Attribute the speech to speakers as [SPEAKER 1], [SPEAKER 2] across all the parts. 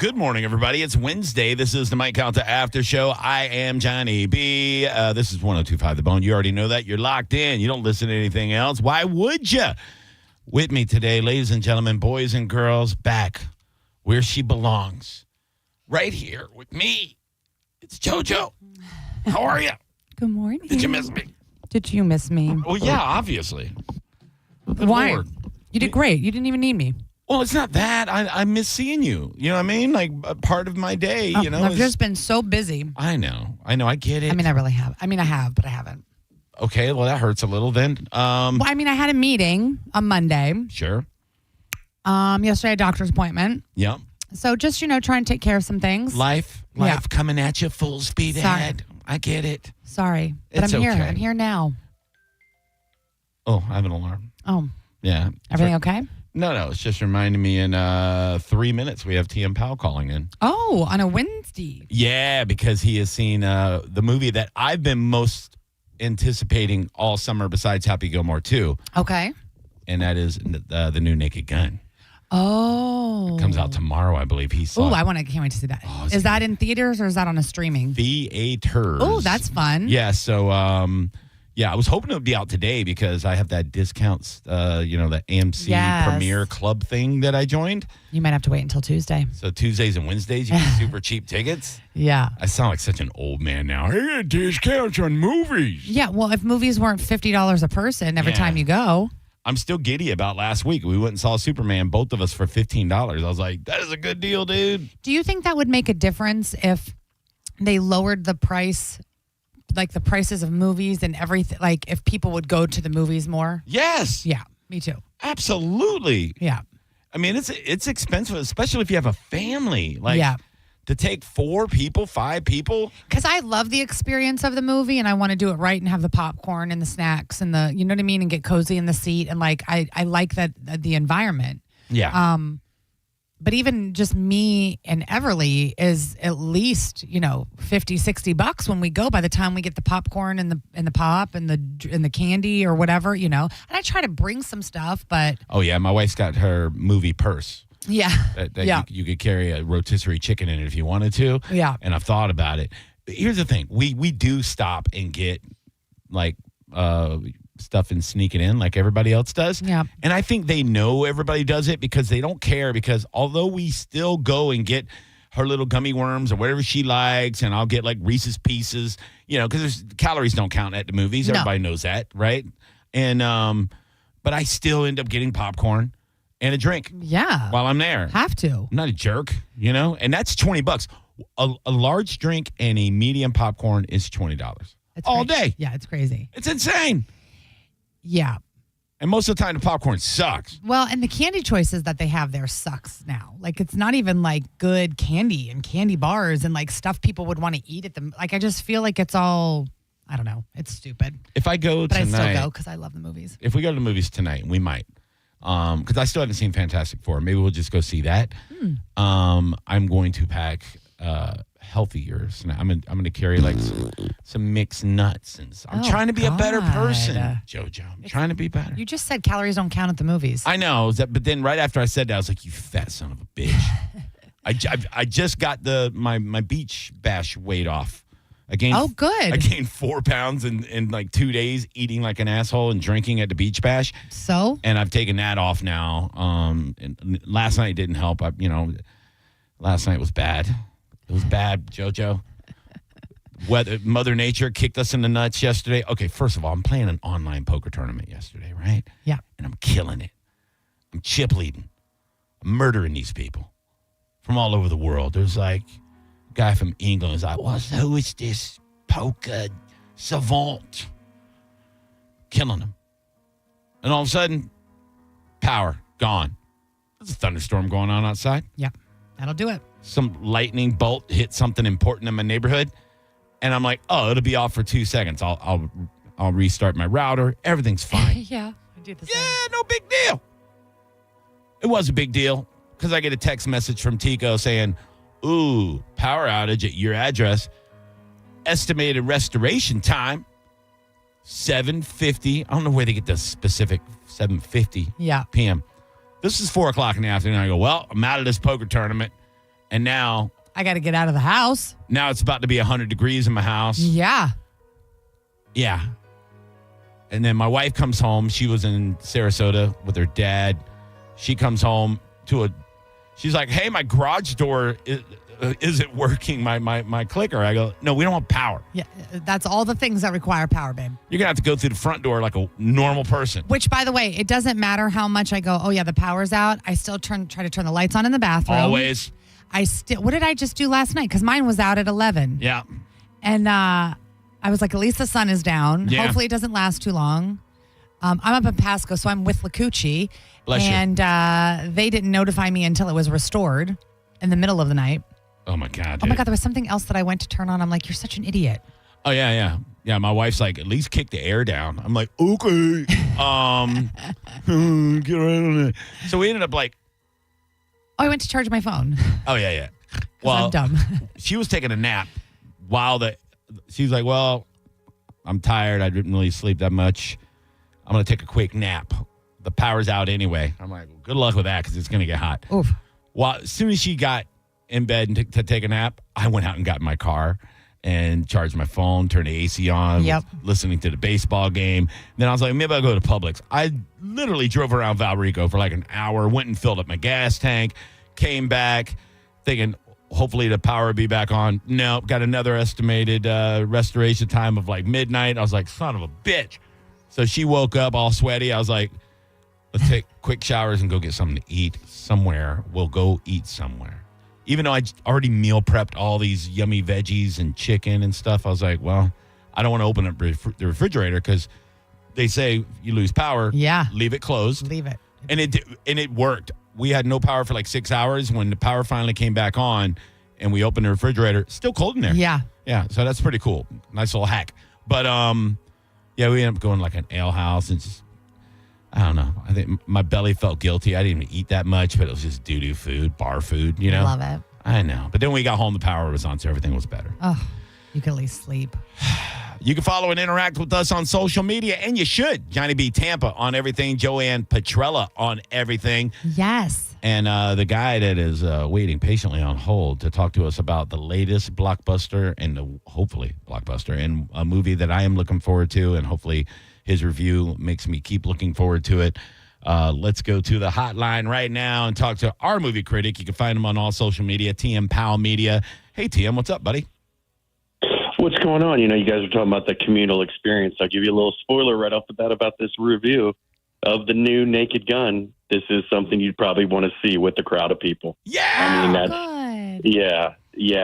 [SPEAKER 1] Good morning, everybody. It's Wednesday. This is the Calta Aftershow. I am Johnny B. This is 102.5 The Bone. You already know that. You're locked in. You don't listen to anything else. Why would you? With me today, ladies and gentlemen, boys and girls, back where she belongs. Right here with me. It's JoJo. How are you?
[SPEAKER 2] Good morning.
[SPEAKER 1] Did you miss me?
[SPEAKER 2] Did you miss me?
[SPEAKER 1] Well, yeah, obviously. Good
[SPEAKER 2] Why?
[SPEAKER 1] Lord.
[SPEAKER 2] You did great. You didn't even need me.
[SPEAKER 1] Well, it's not that. I miss seeing you. You know what I mean? Like, a part of my day, you know.
[SPEAKER 2] I've just been so busy.
[SPEAKER 1] I know. I get it.
[SPEAKER 2] I really have. I have, but I haven't.
[SPEAKER 1] Okay, well, that hurts a little then.
[SPEAKER 2] Well, I had a meeting on Monday.
[SPEAKER 1] Sure.
[SPEAKER 2] Yesterday, I had a doctor's appointment.
[SPEAKER 1] Yep.
[SPEAKER 2] So just, trying to take care of some things.
[SPEAKER 1] Life coming at you full speed ahead. I get it.
[SPEAKER 2] Sorry. But
[SPEAKER 1] It's
[SPEAKER 2] I'm here.
[SPEAKER 1] okay.
[SPEAKER 2] I'm here now.
[SPEAKER 1] Oh, I have an alarm.
[SPEAKER 2] Oh.
[SPEAKER 1] Yeah.
[SPEAKER 2] Everything okay?
[SPEAKER 1] No. It's just reminding me in 3 minutes we have TM Powell calling in.
[SPEAKER 2] Oh, on a Wednesday.
[SPEAKER 1] Yeah, because he has seen the movie that I've been most anticipating all summer besides Happy Gilmore 2.
[SPEAKER 2] Okay.
[SPEAKER 1] And that is the new Naked Gun.
[SPEAKER 2] Oh.
[SPEAKER 1] It comes out tomorrow, I believe. He saw
[SPEAKER 2] I can't wait to see that.
[SPEAKER 1] Oh,
[SPEAKER 2] Is that in theaters or is that on a streaming?
[SPEAKER 1] theaters.
[SPEAKER 2] Oh, that's fun.
[SPEAKER 1] Yeah, so I was hoping it would be out today because I have that discounts, the AMC Premier Club thing that I joined.
[SPEAKER 2] You might have to wait until Tuesday.
[SPEAKER 1] So Tuesdays and Wednesdays, you get super cheap tickets.
[SPEAKER 2] Yeah.
[SPEAKER 1] I sound like such an old man now. Hey, discounts on movies.
[SPEAKER 2] Yeah, well, if movies weren't $50 a person every time you go.
[SPEAKER 1] I'm still giddy about last week. We went and saw Superman, both of us, for $15. I was like, that is a good deal, dude.
[SPEAKER 2] Do you think that would make a difference if they lowered the price, like the prices of movies and everything, like if people would go to the movies more?
[SPEAKER 1] Yes.
[SPEAKER 2] Yeah, me too.
[SPEAKER 1] Absolutely.
[SPEAKER 2] Yeah.
[SPEAKER 1] I mean, it's expensive, especially if you have a family. Like,
[SPEAKER 2] yeah.
[SPEAKER 1] To take 4 people, 5 people.
[SPEAKER 2] Because I love the experience of the movie and I want to do it right and have the popcorn and the snacks and the, you know what I mean? And get cozy in the seat. And like, I like that, the environment.
[SPEAKER 1] Yeah.
[SPEAKER 2] But even just me and Everly is at least, $50, $60 when we go by the time we get the popcorn and the pop and the candy or whatever, And I try to bring some stuff, but.
[SPEAKER 1] Oh, yeah. My wife's got her movie purse.
[SPEAKER 2] Yeah.
[SPEAKER 1] That you could carry a rotisserie chicken in it if you wanted to.
[SPEAKER 2] Yeah.
[SPEAKER 1] And I've thought about it. Here's the thing. We do stop and get like stuff and sneak it in like everybody else does.
[SPEAKER 2] Yeah.
[SPEAKER 1] And I think they know everybody does it because they don't care, because although we still go and get her little gummy worms or whatever she likes, and I'll get like Reese's Pieces, because calories don't count at the movies.
[SPEAKER 2] No.
[SPEAKER 1] Everybody knows that, right? And but I still end up getting popcorn and a drink.
[SPEAKER 2] Yeah.
[SPEAKER 1] While I'm there.
[SPEAKER 2] Have to.
[SPEAKER 1] I'm not a jerk, and that's $20. A large drink and a medium popcorn is $20 all day.
[SPEAKER 2] Yeah, it's crazy.
[SPEAKER 1] It's insane.
[SPEAKER 2] Yeah.
[SPEAKER 1] And most of the time, the popcorn sucks.
[SPEAKER 2] Well, and the candy choices that they have there sucks now. Like, it's not even like good candy and candy bars and like stuff people would want to eat at them. Like, I just feel like it's all, I don't know. It's stupid.
[SPEAKER 1] If I go
[SPEAKER 2] but
[SPEAKER 1] tonight,
[SPEAKER 2] I still go because I love the movies.
[SPEAKER 1] If we go to the movies tonight, we might. Because I still haven't seen Fantastic Four. Maybe we'll just go see that. I'm going to pack healthier snacks. I'm going to carry like some mixed nuts. And I'm trying to be a better person, JoJo. I'm trying to be better.
[SPEAKER 2] You just said calories don't count at the movies.
[SPEAKER 1] I know. But then right after I said that, I was like, you fat son of a bitch. I just got my beach bash weight off.
[SPEAKER 2] Good.
[SPEAKER 1] I gained 4 pounds in like 2 days eating like an asshole and drinking at the beach bash.
[SPEAKER 2] So?
[SPEAKER 1] And I've taken that off now. And last night didn't help. Last night was bad. It was bad, JoJo. Mother Nature kicked us in the nuts yesterday. Okay, first of all, I'm playing an online poker tournament yesterday, right?
[SPEAKER 2] Yeah.
[SPEAKER 1] And I'm killing it. I'm chip leading. I'm murdering these people from all over the world. There's like a guy from England who's like, who is this poker savant? Killing him. And all of a sudden, power gone. There's a thunderstorm going on outside.
[SPEAKER 2] Yeah, that'll do it.
[SPEAKER 1] Some lightning bolt hit something important in my neighborhood, and I'm like, it'll be off for 2 seconds. I'll restart my router. Everything's fine.
[SPEAKER 2] Yeah, I do the same.
[SPEAKER 1] Yeah, no big deal. It was a big deal because I get a text message from Tico saying, ooh, power outage at your address. Estimated restoration time, 7:50. I don't know where they get the specific 7:50 p.m. This is 4 o'clock in the afternoon. I go, well, I'm out of this poker tournament. And now
[SPEAKER 2] I got to get out of the house.
[SPEAKER 1] Now it's about to be 100 degrees in my house.
[SPEAKER 2] Yeah.
[SPEAKER 1] Yeah. And then my wife comes home. She was in Sarasota with her dad. She comes home she's like, hey, my garage door isn't working, my clicker. I go, no, we don't have power.
[SPEAKER 2] Yeah, that's all the things that require power, babe.
[SPEAKER 1] You're going to have to go through the front door like a normal person.
[SPEAKER 2] Which, by the way, it doesn't matter how much I go, oh, yeah, the power's out. I still try to turn the lights on in the bathroom.
[SPEAKER 1] Always.
[SPEAKER 2] What did I just do last night? Because mine was out at 11.
[SPEAKER 1] Yeah.
[SPEAKER 2] And I was like, at least the sun is down.
[SPEAKER 1] Yeah.
[SPEAKER 2] Hopefully it doesn't last too long. I'm up in Pasco, so I'm with Lacucci.
[SPEAKER 1] Bless you.
[SPEAKER 2] And they didn't notify me until it was restored in the middle of the night.
[SPEAKER 1] Oh, my God.
[SPEAKER 2] Oh, my God. There was something else that I went to turn on. I'm like, you're such an idiot.
[SPEAKER 1] Oh, yeah, yeah. Yeah, my wife's like, at least kick the air down. I'm like, okay. Get right on it. So we ended up like.
[SPEAKER 2] Oh, I went to charge my phone.
[SPEAKER 1] Oh, yeah, yeah.
[SPEAKER 2] Well, I'm dumb.
[SPEAKER 1] She was taking a nap she's like, well, I'm tired. I didn't really sleep that much. I'm going to take a quick nap. The power's out anyway. I'm like, well, good luck with that because it's going to get hot.
[SPEAKER 2] Oof.
[SPEAKER 1] Well, as soon as she got in bed and to take a nap, I went out and got in my car and charged my phone, turned the AC on,
[SPEAKER 2] Yep.
[SPEAKER 1] listening to the baseball game. Then I was like, maybe I'll go to Publix. I literally drove around Valrico for like an hour, went and filled up my gas tank, came back thinking hopefully the power will be back on. No, got another estimated restoration time of like midnight. I was like, son of a bitch. So she woke up all sweaty. I was like, let's take quick showers and go get something to eat somewhere. We'll go eat somewhere. Even though I already meal prepped all these yummy veggies and chicken and stuff, I was like, well, I don't want to open up the refrigerator because they say you lose power.
[SPEAKER 2] Yeah.
[SPEAKER 1] Leave it closed.
[SPEAKER 2] Leave it.
[SPEAKER 1] And it worked. We had no power for like 6 hours. When the power finally came back on and we opened the refrigerator, still cold in there.
[SPEAKER 2] Yeah.
[SPEAKER 1] Yeah. So that's pretty cool. Nice little hack. But yeah, we ended up going like an ale house and just, I don't know. I think my belly felt guilty. I didn't even eat that much, but it was just doo-doo food, bar food, you know?
[SPEAKER 2] Love it.
[SPEAKER 1] I know. But then when we got home, the power was on, so everything was better.
[SPEAKER 2] Oh, you can at least sleep.
[SPEAKER 1] You can follow and interact with us on social media, and you should. Johnny B. Tampa on everything. Joanne Petrella on everything.
[SPEAKER 2] Yes.
[SPEAKER 1] And the guy that is waiting patiently on hold to talk to us about the latest blockbuster and hopefully blockbuster and a movie that I am looking forward to, and hopefully his review makes me keep looking forward to it. Let's go to the hotline right now and talk to our movie critic. You can find him on all social media, TM Powell Media. Hey, TM, what's up, buddy?
[SPEAKER 3] What's going on? You know, you guys are talking about the communal experience. I'll give you a little spoiler right off the bat about this review of the new Naked Gun. This is something you'd probably want to see with the crowd of people.
[SPEAKER 1] Yeah!
[SPEAKER 3] I mean,
[SPEAKER 2] Good.
[SPEAKER 3] yeah,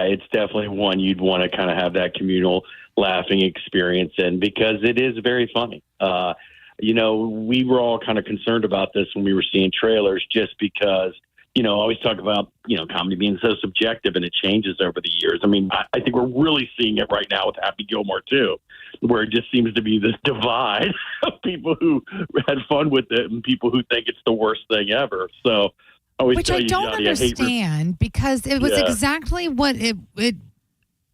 [SPEAKER 3] it's definitely one you'd want to kind of have that communal laughing experience in because it is very funny. You know, we were all kind of concerned about this when we were seeing trailers just because, you know, I always talk about, you know, comedy being so subjective and it changes over the years. I mean, I think we're really seeing it right now with Happy Gilmore, too, where it just seems to be this divide of people who had fun with it and people who think it's the worst thing ever. So I always
[SPEAKER 2] Which
[SPEAKER 3] tell
[SPEAKER 2] I
[SPEAKER 3] you,
[SPEAKER 2] don't
[SPEAKER 3] Johnny,
[SPEAKER 2] understand because it was exactly what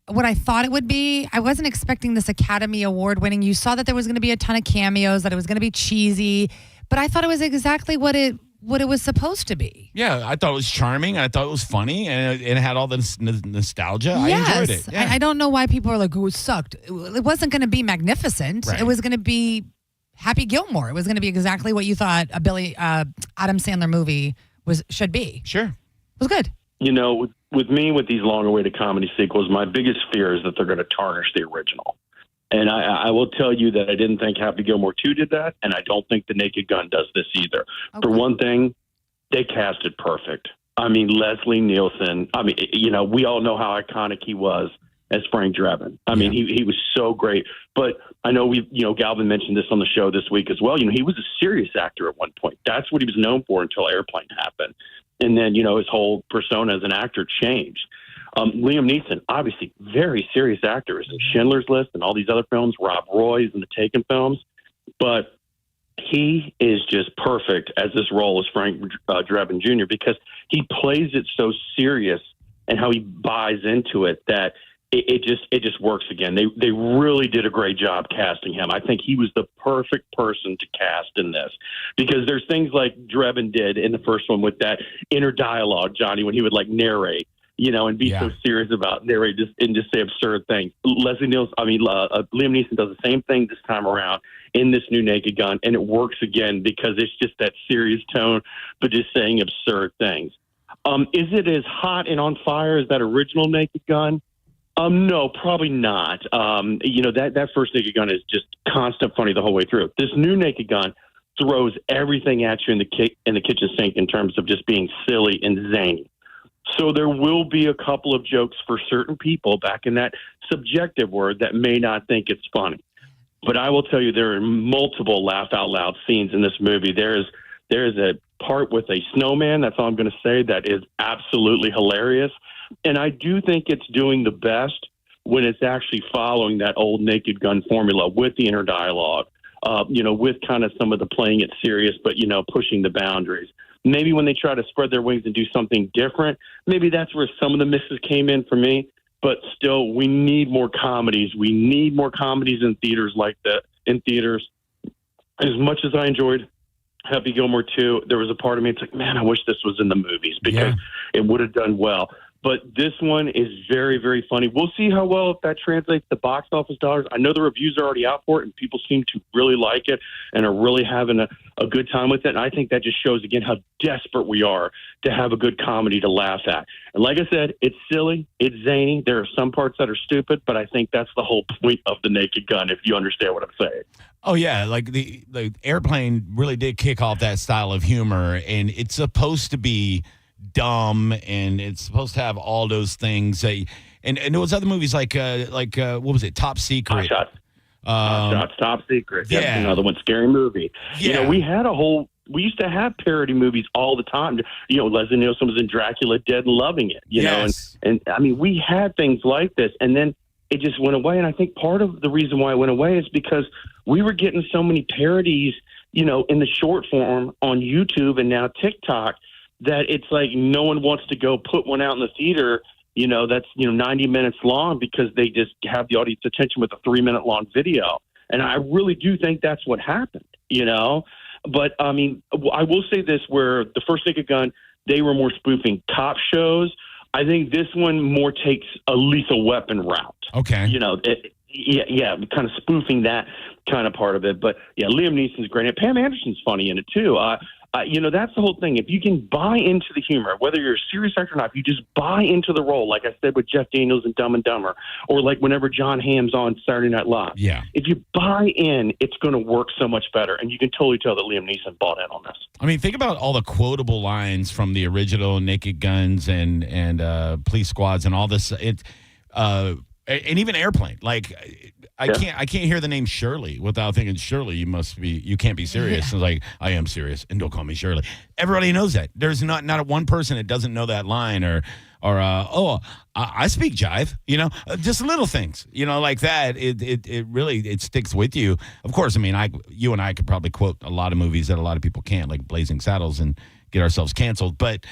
[SPEAKER 2] what I thought it would be. I wasn't expecting this Academy Award winning. You saw that there was going to be a ton of cameos, that it was going to be cheesy, but I thought it was exactly what it was supposed to be.
[SPEAKER 1] Yeah, I thought it was charming. I thought it was funny, and it had all the nostalgia.
[SPEAKER 2] Yes.
[SPEAKER 1] I enjoyed it. Yeah.
[SPEAKER 2] I don't know why people are like, oh, it sucked. It wasn't going to be magnificent.
[SPEAKER 1] Right.
[SPEAKER 2] It was going to be Happy Gilmore. It was going to be exactly what you thought a Adam Sandler movie should be.
[SPEAKER 1] Sure.
[SPEAKER 2] It was good.
[SPEAKER 3] You know, with me, with these long-awaited comedy sequels, my biggest fear is that they're going to tarnish the original. And I will tell you that I didn't think Happy Gilmore 2 did that, and I don't think The Naked Gun does this either.
[SPEAKER 2] Okay.
[SPEAKER 3] For one thing, they cast it perfect. I mean, Leslie Nielsen, I mean, you know, we all know how iconic he was as Frank Drebin. I mean, he was so great. But I know Galvin mentioned this on the show this week as well. You know, he was a serious actor at one point. That's what he was known for until Airplane happened. And then, you know, his whole persona as an actor changed. Liam Neeson, obviously very serious actor, is in Schindler's List and all these other films, Rob Roy's and the Taken films. But he is just perfect as this role as Frank Drebin Jr. because he plays it so serious and how he buys into it that it just works again. They really did a great job casting him. I think he was the perfect person to cast in this because there's things like Drebin did in the first one with that inner dialogue, Johnny, when he would like narrate. and be so serious about narrating and just say absurd things. Liam Neeson does the same thing this time around in this new Naked Gun, and it works again because it's just that serious tone, but just saying absurd things. Is it as hot and on fire as that original Naked Gun? No, probably not. That first Naked Gun is just constant funny the whole way through. This new Naked Gun throws everything at you in the kitchen sink in terms of just being silly and zany. So there will be a couple of jokes for certain people, back in that subjective word, that may not think it's funny. But I will tell you, there are multiple laugh out loud scenes in this movie. There is a part with a snowman, that's all I'm going to say, that is absolutely hilarious. And I do think it's doing the best when it's actually following that old Naked Gun formula with the inner dialogue, with kind of some of the playing it serious, but, pushing the boundaries. Maybe when they try to spread their wings and do something different, maybe that's where some of the misses came in for me. But still, we need more comedies. We need more comedies in theaters like that. In theaters, as much as I enjoyed Happy Gilmore 2, there was a part of me, it's like, man, I wish this was in the movies because it would have done well. But this one is very, very funny. We'll see how well if that translates to box office dollars. I know the reviews are already out for it, and people seem to really like it and are really having a good time with it. And I think that just shows, again, how desperate we are to have a good comedy to laugh at. And like I said, it's silly. It's zany. There are some parts that are stupid, but I think that's the whole point of the Naked Gun, if you understand what I'm saying.
[SPEAKER 1] Oh, yeah. Like the Airplane really did kick off that style of humor, and it's supposed to be dumb, and it's supposed to have all those things. And there was other movies like what was it? Top Secret.
[SPEAKER 3] Top Secret.
[SPEAKER 1] Yeah.
[SPEAKER 3] That's another one. Scary movie.
[SPEAKER 1] Yeah.
[SPEAKER 3] We used to have parody movies all the time. Leslie Nielsen was in Dracula Dead and loving it. And I mean, we had things like this, and then it just went away. And I think part of the reason why it went away is because we were getting so many parodies, in the short form on YouTube and now TikTok, that it's like no one wants to go put one out in the theater, that's 90 minutes long, because they just have the audience attention with a 3-minute long video. And I really do think that's what happened, But I mean, I will say this, where the first Naked Gun, they were more spoofing cop shows. I think this one more takes a Lethal Weapon route.
[SPEAKER 1] Okay.
[SPEAKER 3] Kind of spoofing that kind of part of it. But yeah, Liam Neeson's great. And Pam Anderson's funny in it too. That's the whole thing. If you can buy into the humor, whether you're a serious actor or not, if you just buy into the role, like I said with Jeff Daniels in Dumb and Dumber, or like whenever John Hamm's on Saturday Night Live.
[SPEAKER 1] Yeah.
[SPEAKER 3] If you buy in, it's going to work so much better. And you can totally tell that Liam Neeson bought in on this.
[SPEAKER 1] I mean, think about all the quotable lines from the original Naked Guns and Police Squads and all this. And even Airplane. Like, I can't hear the name Shirley without thinking, Shirley, you can't be serious.
[SPEAKER 2] Yeah.
[SPEAKER 1] It's like, I am serious, and don't call me Shirley. Everybody knows that. There's not one person that doesn't know that line, or I speak jive, just little things, like that. It really sticks with you. Of course, I mean, you and I could probably quote a lot of movies that a lot of people can't, like Blazing Saddles, and get ourselves canceled. But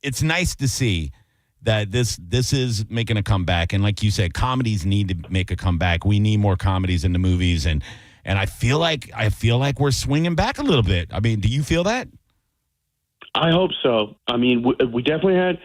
[SPEAKER 1] it's nice to see that this is making a comeback. And like you said, comedies need to make a comeback. We need more comedies in the movies. And I feel like we're swinging back a little bit. I mean, do you feel that?
[SPEAKER 3] I hope so. I mean, we definitely had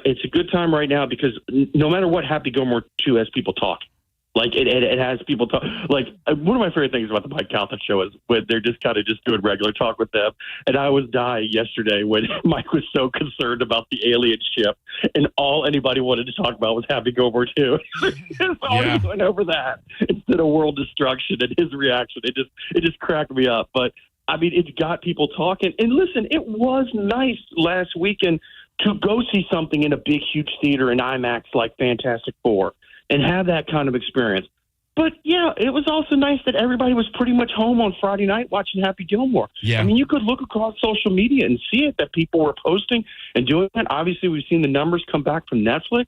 [SPEAKER 3] it's a good time right now, because no matter what, Happy Gilmore 2 has people talking. Like it has people talk. Like, one of my favorite things about the Mike Calta show is when they're just kind of just doing regular talk with them. And I was dying yesterday when Mike was so concerned about the alien ship, and all anybody wanted to talk about was Happy Gilmore 2. His audience went over that instead of world destruction, and his reaction. It just cracked me up. But I mean, it's got people talking. And listen, it was nice last weekend to go see something in a big, huge theater in IMAX like Fantastic Four, and have that kind of experience. But, yeah, it was also nice that everybody was pretty much home on Friday night watching Happy Gilmore.
[SPEAKER 1] Yeah.
[SPEAKER 3] I mean, you could look across social media and see it, that people were posting and doing it. Obviously, we've seen the numbers come back from Netflix.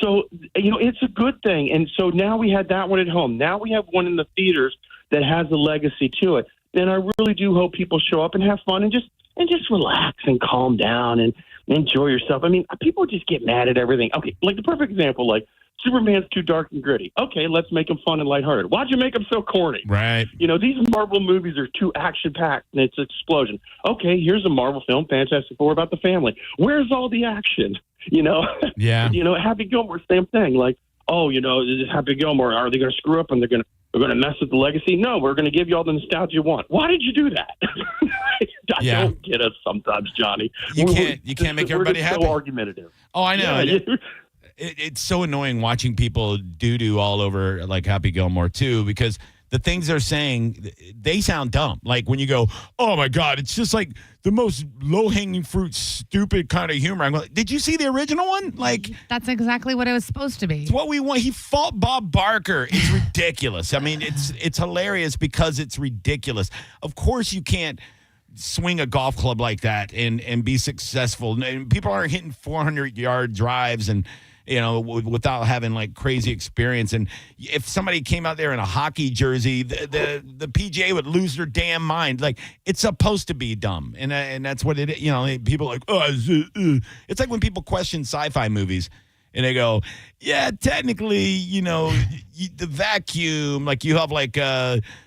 [SPEAKER 3] So, it's a good thing. And so now we had that one at home. Now we have one in the theaters that has a legacy to it. And I really do hope people show up and have fun and just relax and calm down and enjoy yourself. I mean, people just get mad at everything. Okay, like the perfect example, like Superman's too dark and gritty. Okay, let's make them fun and lighthearted. Why'd you make them so corny?
[SPEAKER 1] Right.
[SPEAKER 3] These Marvel movies are too action-packed, and it's an explosion. Okay, here's a Marvel film, Fantastic Four, about the family. Where's all the action?
[SPEAKER 1] Yeah.
[SPEAKER 3] Happy Gilmore, same thing. Like, oh, this is Happy Gilmore. Are they going to screw up and they're going to mess with the legacy? No, we're going to give you all the nostalgia you want. Why did you do that? I don't get us sometimes, Johnny.
[SPEAKER 1] You can't make everybody happy.
[SPEAKER 3] So argumentative.
[SPEAKER 1] Oh, I know.
[SPEAKER 3] Yeah,
[SPEAKER 1] It's so annoying watching people do all over like Happy Gilmore too, because the things they're saying, they sound dumb. Like when you go, oh my God, it's just like the most low-hanging fruit, stupid kind of humor. I'm like, did you see the original one? Like,
[SPEAKER 2] that's exactly what it was supposed to be.
[SPEAKER 1] It's what we want. He fought Bob Barker. It's ridiculous. I mean, it's hilarious because it's ridiculous. Of course you can't swing a golf club like that and be successful. And people aren't hitting 400-yard drives and without having like crazy experience. And if somebody came out there in a hockey jersey, the PGA would lose their damn mind. Like, it's supposed to be dumb, and that's what it is. People are like, it's like when people question sci-fi movies. And they go, yeah, technically, the vacuum, like you have like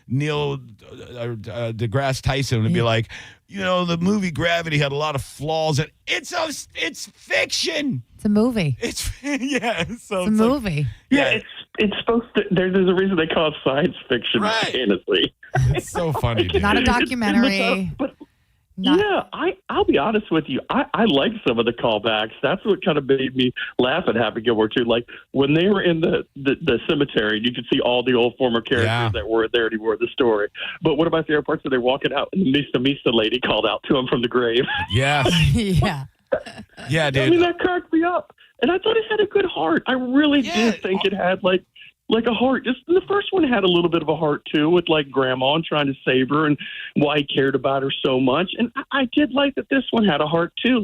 [SPEAKER 1] Neil deGrasse Tyson would be like, the movie Gravity had a lot of flaws. And it's fiction.
[SPEAKER 2] It's a movie.
[SPEAKER 1] So
[SPEAKER 2] it's a movie.
[SPEAKER 3] It's supposed to. There's a reason they call it science fiction,
[SPEAKER 1] right?
[SPEAKER 3] Fantasy.
[SPEAKER 1] It's so funny, dude.
[SPEAKER 2] Not a documentary.
[SPEAKER 3] I'll be honest with you. I like some of the callbacks. That's what kind of made me laugh at Happy Gilmore too. Like when they were in the cemetery, you could see all the old former characters that weren't there anymore in the story. But one of my favorite parts is they're walking out and the Misa lady called out to him from the grave.
[SPEAKER 1] Yeah. Yeah, dude.
[SPEAKER 3] I mean, that cracked me up. And I thought it had a good heart. I really did think it had like a heart. Just the first one had a little bit of a heart too, with like grandma and trying to save her and why he cared about her so much. And I did like that this one had a heart too.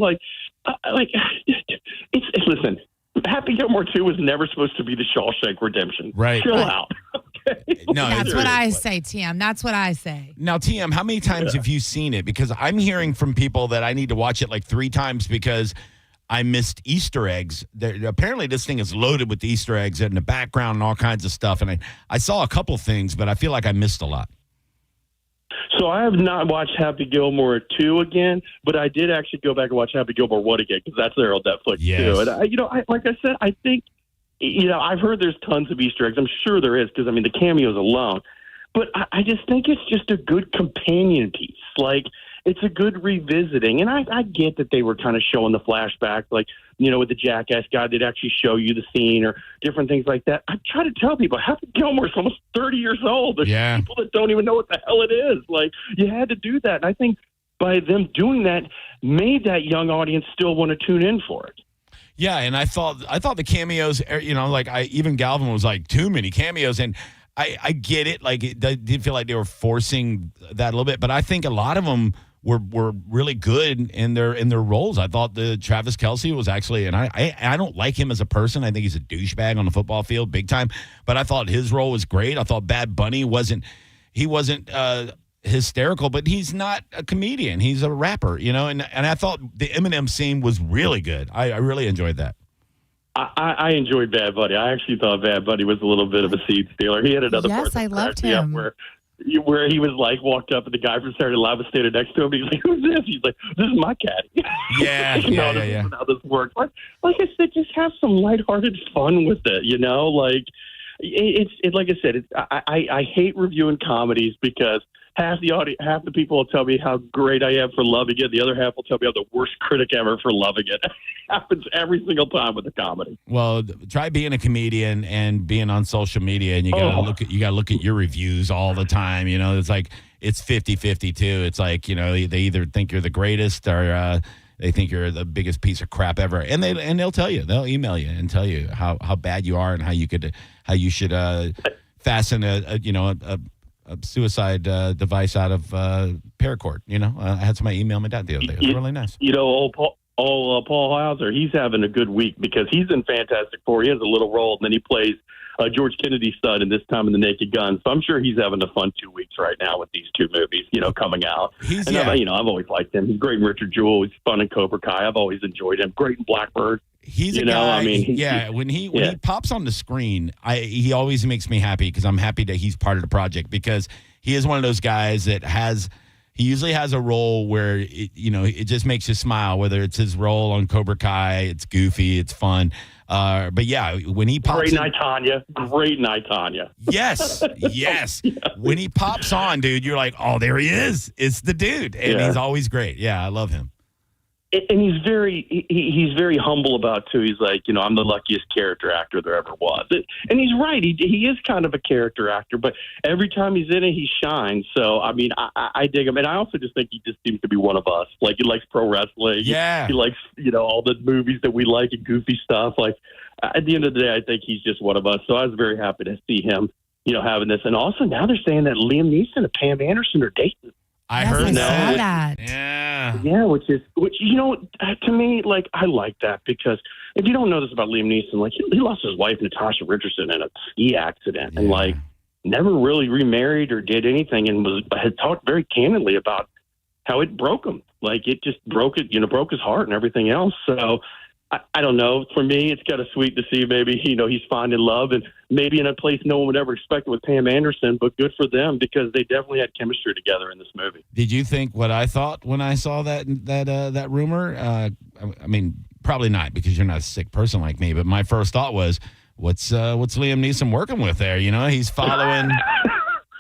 [SPEAKER 3] Listen, Happy Gilmore 2 was never supposed to be the Shawshank Redemption.
[SPEAKER 1] Right.
[SPEAKER 3] Chill out. Okay?
[SPEAKER 1] No,
[SPEAKER 2] that's what I say, TM. That's what I say.
[SPEAKER 1] Now, TM, how many times have you seen it? Because I'm hearing from people that I need to watch it like 3 times because I missed Easter eggs. Apparently, this thing is loaded with Easter eggs in the background and all kinds of stuff. And I saw a couple things, but I feel like I missed a lot.
[SPEAKER 3] So I have not watched Happy Gilmore 2 again, but I did actually go back and watch Happy Gilmore 1 again because that's there on Netflix too. And like I said, I think I've heard there's tons of Easter eggs. I'm sure there is because I mean the cameos alone. But I just think it's just a good companion piece. Like, it's a good revisiting. And I get that they were kind of showing the flashback, like, with the Jackass guy, they'd actually show you the scene or different things like that. I try to tell people, Happy Gilmore's almost 30 years old. There's people that don't even know what the hell it is. Like, you had to do that. And I think by them doing that, made that young audience still want to tune in for it.
[SPEAKER 1] Yeah, and I thought the cameos, even Galvin was like, too many cameos. And I get it. Like, it did feel like they were forcing that a little bit, but I think a lot of them were really good in their roles. I thought the Travis Kelce was actually, and I don't like him as a person. I think he's a douchebag on the football field, big time. But I thought his role was great. I thought Bad Bunny wasn't hysterical, but he's not a comedian. He's a rapper, And I thought the Eminem scene was really good. I really enjoyed that.
[SPEAKER 3] I enjoyed Bad Bunny. I actually thought Bad Bunny was a little bit of a seed stealer. He had another part
[SPEAKER 2] Yes, I
[SPEAKER 3] that
[SPEAKER 2] loved
[SPEAKER 3] cracked me up
[SPEAKER 2] him.
[SPEAKER 3] where he was like, walked up and the guy from Saturday Night Live was standing next to him. He's like, "Who's this?" He's like, "This is my caddy."
[SPEAKER 1] Yeah,
[SPEAKER 3] This is how this works. Like I said, just have some lighthearted fun with it. Like like I said, I hate reviewing comedies because half the people will tell me how great I am for loving it. The other half will tell me I'm the worst critic ever for loving it. It happens every single time with a comedy.
[SPEAKER 1] Well, try being a comedian and being on social media, and you gotta look at your reviews all the time. It's like it's 50-50 too. It's like they either think you're the greatest or they think you're the biggest piece of crap ever, and they'll tell you, they'll email you and tell you how bad you are and how you should fasten a suicide device out of paracord. I had somebody email me that the other day. It was really nice.
[SPEAKER 3] Paul Hauser, he's having a good week because he's in Fantastic Four. He has a little role, and then he plays George Kennedy's son in This Time in the Naked Gun. So I'm sure he's having a fun 2 weeks right now with these 2 movies, coming out. I've always liked him. He's great in Richard Jewell. He's fun in Cobra Kai. I've always enjoyed him. Great in Blackbird.
[SPEAKER 1] He's a guy. When he pops on the screen, he always makes me happy because I'm happy that he's part of the project because he is one of those guys that he usually has a role where it just makes you smile. Whether it's his role on Cobra Kai, it's goofy, it's fun. But yeah, when he pops,
[SPEAKER 3] great night, Tanya. Great night, Tanya.
[SPEAKER 1] Yes. When he pops on, dude, you're like, oh, there he is. It's the dude, and he's always great. Yeah, I love him.
[SPEAKER 3] And he's very humble about it, too. He's like, I'm the luckiest character actor there ever was. And he's right. He is kind of a character actor, but every time he's in it, he shines. So, I mean, I dig him. And I also just think he just seems to be one of us. Like, he likes pro wrestling.
[SPEAKER 1] Yeah.
[SPEAKER 3] He likes, all the movies that we like and goofy stuff. Like, at the end of the day, I think he's just one of us. So I was very happy to see him, having this. And also now they're saying that Liam Neeson and Pam Anderson are dating.
[SPEAKER 1] I heard that.
[SPEAKER 2] that.
[SPEAKER 1] Yeah.
[SPEAKER 3] Yeah, which to me, like, I like that because if you don't know this about Liam Neeson, like, he lost his wife, Natasha Richardson, in a ski accident and, like, never really remarried or did anything and had talked very candidly about how it broke him. Like, it just broke broke his heart and everything else. So, I don't know. For me, it's kind of sweet to see maybe, he's finding love and maybe in a place no one would ever expect it with Pam Anderson, but good for them because they definitely had chemistry together in this movie.
[SPEAKER 1] Did you think what I thought when I saw that rumor? I mean, probably not because you're not a sick person like me, but my first thought was, what's Liam Neeson working with there? He's following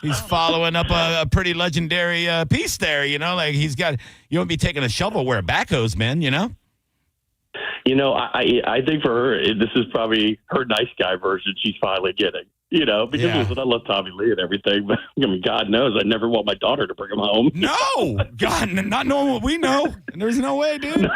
[SPEAKER 1] He's following up a pretty legendary piece there, like you won't be taking a shovel where a backhoe's been,
[SPEAKER 3] I think for her, this is probably her nice guy version she's finally getting, because listen, I love Tommy Lee and everything, but I mean, God knows I never want my daughter to bring him home.
[SPEAKER 1] No, God, not knowing what we know. There's no way, dude.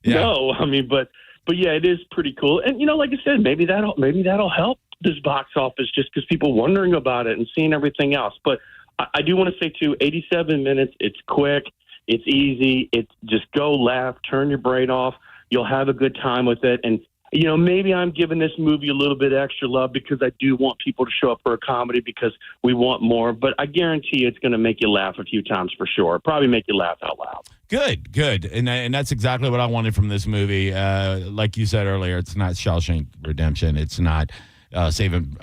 [SPEAKER 3] No, I mean, but yeah, it is pretty cool. And, like I said, maybe that'll help this box office just because people wondering about it and seeing everything else. But I do want to say, too, 87 minutes, it's quick, it's easy, it's just go laugh, turn your brain off. You'll have a good time with it. And, maybe I'm giving this movie a little bit extra love because I do want people to show up for a comedy because we want more. But I guarantee you it's going to make you laugh a few times for sure. Probably make you laugh out loud.
[SPEAKER 1] Good. And that's exactly what I wanted from this movie. Like you said earlier, it's not Shawshank Redemption. It's not Saving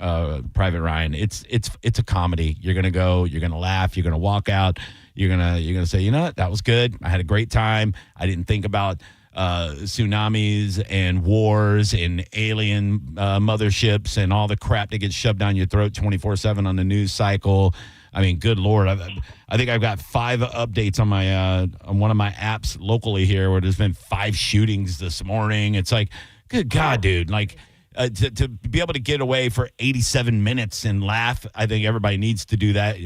[SPEAKER 1] Private Ryan. It's a comedy. You're going to go, you're going to laugh, you're going to walk out, you're going to say, what, that was good. I had a great time. I didn't think about tsunamis and wars and alien motherships and all the crap that gets shoved down your throat 24/7 on the news cycle. I mean, good Lord. I think I've got 5 updates on my on one of my apps locally here where there's been 5 shootings this morning. It's like, good God, dude. Like, to be able to get away for 87 minutes and laugh, I think everybody needs to do that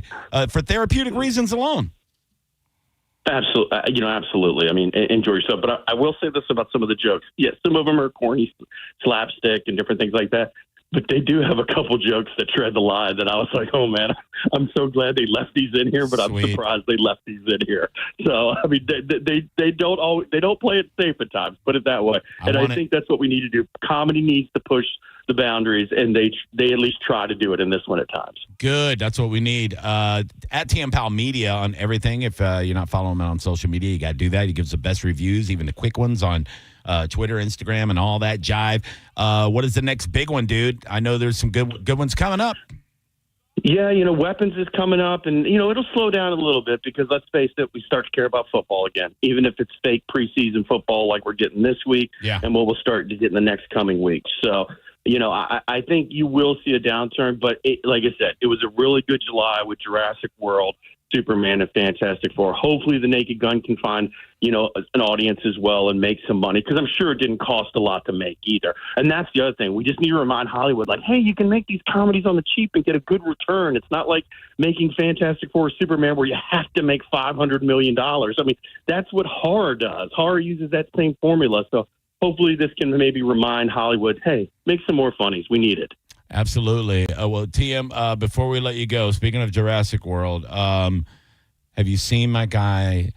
[SPEAKER 1] for therapeutic reasons alone.
[SPEAKER 3] Absolutely. Absolutely. I mean, enjoy yourself. But I will say this about some of the jokes. Yes, some of them are corny, slapstick and different things like that. But they do have a couple jokes that tread the line that I was like, oh, man, I'm so glad they left these in here, but I'm surprised they left these in here. So, I mean, they don't play it safe at times, put it that way. I think that's what we need to do. Comedy needs to push the boundaries, and they at least try to do it in this one at times.
[SPEAKER 1] Good. That's what we need. At TM Pal Media on everything. If you're not following him on social media, you got to do that. He gives the best reviews, even the quick ones on Twitter, Instagram, and all that jive. What is the next big one, dude? I know there's some good ones coming up.
[SPEAKER 3] Yeah, Weapons is coming up, and, it'll slow down a little bit because, let's face it, we start to care about football again, even if it's fake preseason football like we're getting this week and what we'll start to get in the next coming weeks. So, I think you will see a downturn, but like I said, it was a really good July with Jurassic World, Superman, and Fantastic Four. Hopefully the Naked Gun can find, an audience as well and make some money because I'm sure it didn't cost a lot to make either. And that's the other thing. We just need to remind Hollywood, like, hey, you can make these comedies on the cheap and get a good return. It's not like making Fantastic Four or Superman where you have to make $500 million. I mean, that's what horror does. Horror uses that same formula. So hopefully this can maybe remind Hollywood, hey, make some more funnies. We need it.
[SPEAKER 1] Absolutely. Well, TM, before we let you go, speaking of Jurassic World, have you seen my guy,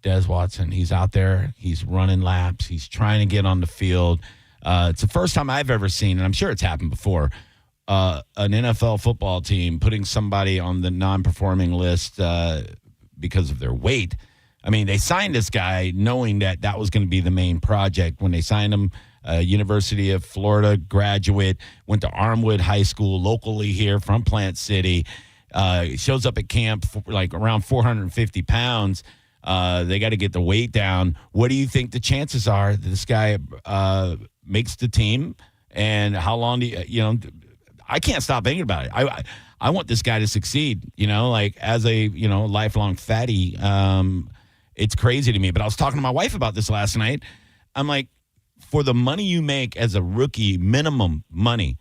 [SPEAKER 1] Des Watson? He's out there. He's running laps. He's trying to get on the field. It's the first time I've ever seen, and I'm sure it's happened before, an NFL football team putting somebody on the non-performing list because of their weight. I mean, they signed this guy knowing that was going to be the main project. When they signed him, University of Florida graduate, went to Armwood High School locally here from Plant City. shows up at camp for like around 450 pounds. They got to get the weight down. What do you think the chances are that this guy makes the team? And how long do you I can't stop thinking about it. I want this guy to succeed, like as a, lifelong fatty. It's crazy to me. But I was talking to my wife about this last night. I'm like, for the money you make as a rookie, minimum money,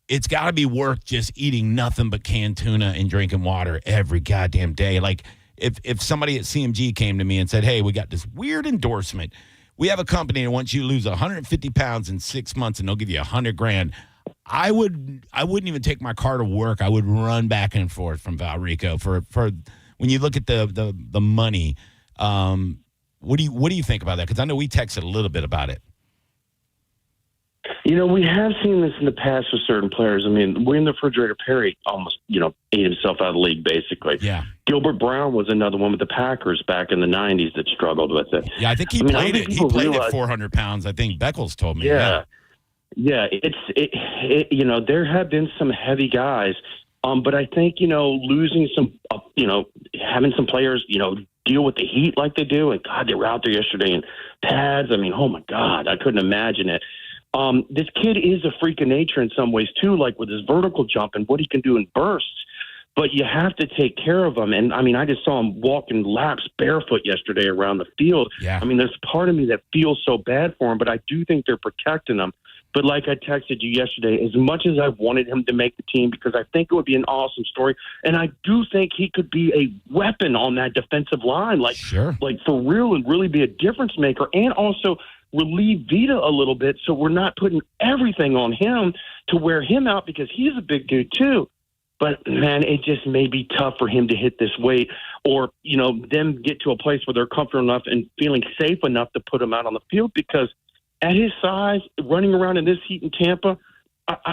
[SPEAKER 1] it's got to be worth just eating nothing but canned tuna and drinking water every goddamn day. Like, if somebody at CMG came to me and said, hey, we got this weird endorsement. We have a company that wants you to lose 150 pounds in 6 months and they'll give you $100,000. I wouldn't even take my car to work. I would run back and forth from Valrico for when you look at the money. What do you think about that? Because I know we texted a little bit about it.
[SPEAKER 3] We have seen this in the past with certain players. I mean, we're in the refrigerator. Perry almost, ate himself out of the league, basically.
[SPEAKER 1] Yeah.
[SPEAKER 3] Gilbert Brown was another one with the Packers back in the 90s that struggled with it.
[SPEAKER 1] Yeah, I think he played it. He played at 400 pounds. I think Beckles told me.
[SPEAKER 3] Yeah. There have been some heavy guys. But I think, losing some, having some players, deal with the heat like they do. And, God, they were out there yesterday in pads. I mean, oh, my God, I couldn't imagine it. This kid is a freak of nature in some ways, too, like with his vertical jump and what he can do in bursts. But you have to take care of him. And, I mean, I just saw him walking laps barefoot yesterday around the field.
[SPEAKER 1] Yeah.
[SPEAKER 3] I mean, there's part of me that feels so bad for him, but I do think they're protecting him. But like I texted you yesterday, as much as I wanted him to make the team because I think it would be an awesome story, and I do think he could be a weapon on that defensive line, like for real, and really be a difference maker, and also relieve Vita a little bit so we're not putting everything on him to wear him out because he's a big dude too. But, man, it just may be tough for him to hit this weight or, them get to a place where they're comfortable enough and feeling safe enough to put him out on the field because at his size, running around in this heat in Tampa,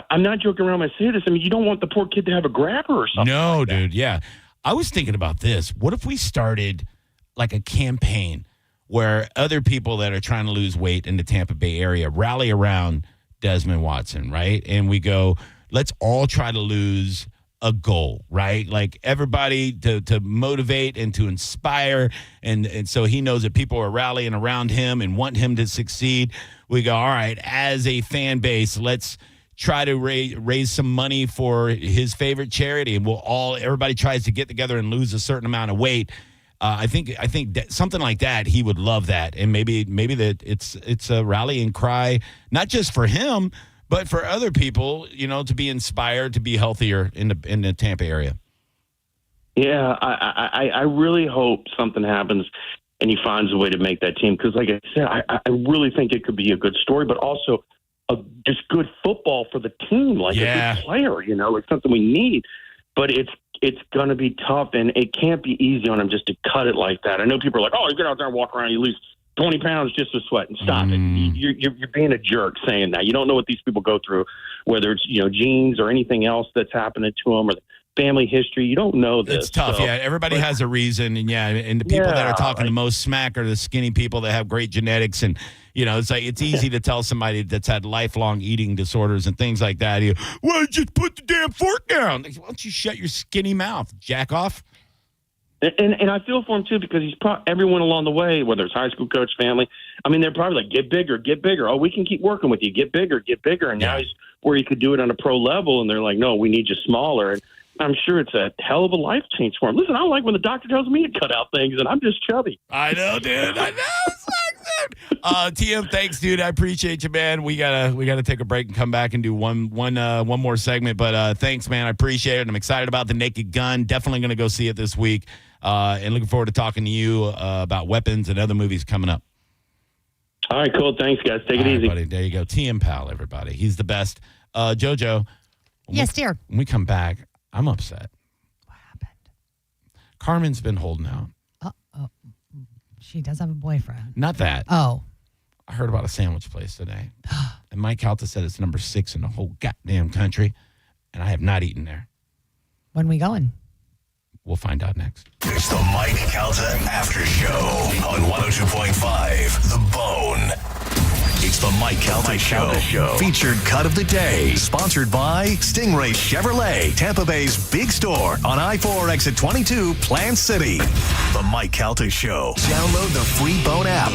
[SPEAKER 3] I'm not joking around when I say this. I mean, you don't want the poor kid to have a grabber or something.
[SPEAKER 1] No,
[SPEAKER 3] like
[SPEAKER 1] dude, yeah. I was thinking about this. What if we started like a campaign where other people that are trying to lose weight in the Tampa Bay area rally around Desmond Watson, right? And we go, let's all try to lose a goal, right? Like everybody to motivate and to inspire. And so he knows that people are rallying around him and want him to succeed. We go, all right, as a fan base, let's try to raise some money for his favorite charity. And everybody tries to get together and lose a certain amount of weight. I think that something like that, he would love that. And maybe that it's a rallying cry, not just for him, but for other people, to be inspired to be healthier in the Tampa area.
[SPEAKER 3] Yeah, I really hope something happens and he finds a way to make that team. Because like I said, I really think it could be a good story, but also just good football for the team, like a good player, it's something we need. But it's going to be tough, and it can't be easy on him just to cut it like that. I know people are like, oh, you get out there and walk around, you lose 20 pounds just to sweat, and stop it. You're being a jerk saying that. You don't know what these people go through, whether it's genes or anything else that's happening to them or family history. You don't know this.
[SPEAKER 1] It's tough. So, everybody has a reason, and the people that are talking the most smack are the skinny people that have great genetics, and it's like it's easy to tell somebody that's had lifelong eating disorders and things like that. Well, just put the damn fork down. Why don't you shut your skinny mouth, jack off?
[SPEAKER 3] And I feel for him, too, because he's everyone along the way, whether it's high school coach, family, I mean, they're probably like, get bigger, get bigger. Oh, we can keep working with you. Get bigger, get bigger. And now he's where he could do it on a pro level, and they're like, no, we need you smaller. And I'm sure it's a hell of a life change for him. Listen, I like when the doctor tells me to cut out things, and I'm just chubby.
[SPEAKER 1] I know, dude. I know. TM, thanks, dude. I appreciate you, man. We gotta take a break and come back and do one more segment. But thanks, man. I appreciate it. I'm excited about The Naked Gun. Definitely gonna go see it this week. And looking forward to talking to you about weapons and other movies coming up.
[SPEAKER 3] All right, cool. Thanks, guys. Take it easy.
[SPEAKER 1] Buddy. There you go. TM Pal, everybody. He's the best. JoJo.
[SPEAKER 2] Yes, dear.
[SPEAKER 1] When we come back, I'm upset.
[SPEAKER 2] What happened?
[SPEAKER 1] Carmen's been holding out.
[SPEAKER 2] Oh, she does have a boyfriend.
[SPEAKER 1] Not that.
[SPEAKER 2] Oh.
[SPEAKER 1] I heard about a sandwich place today. And Mike Calta said it's number 6 in the whole goddamn country. And I have not eaten there.
[SPEAKER 2] When we going?
[SPEAKER 1] We'll find out next.
[SPEAKER 4] It's the Mike Calta Aftershow on 102.5 The Bone. It's the Mike Calta Show. Featured cut of the day. Sponsored by Stingray Chevrolet, Tampa Bay's big store on I-4 exit 22, Plant City. The Mike Calta Show. Download the free Bone app.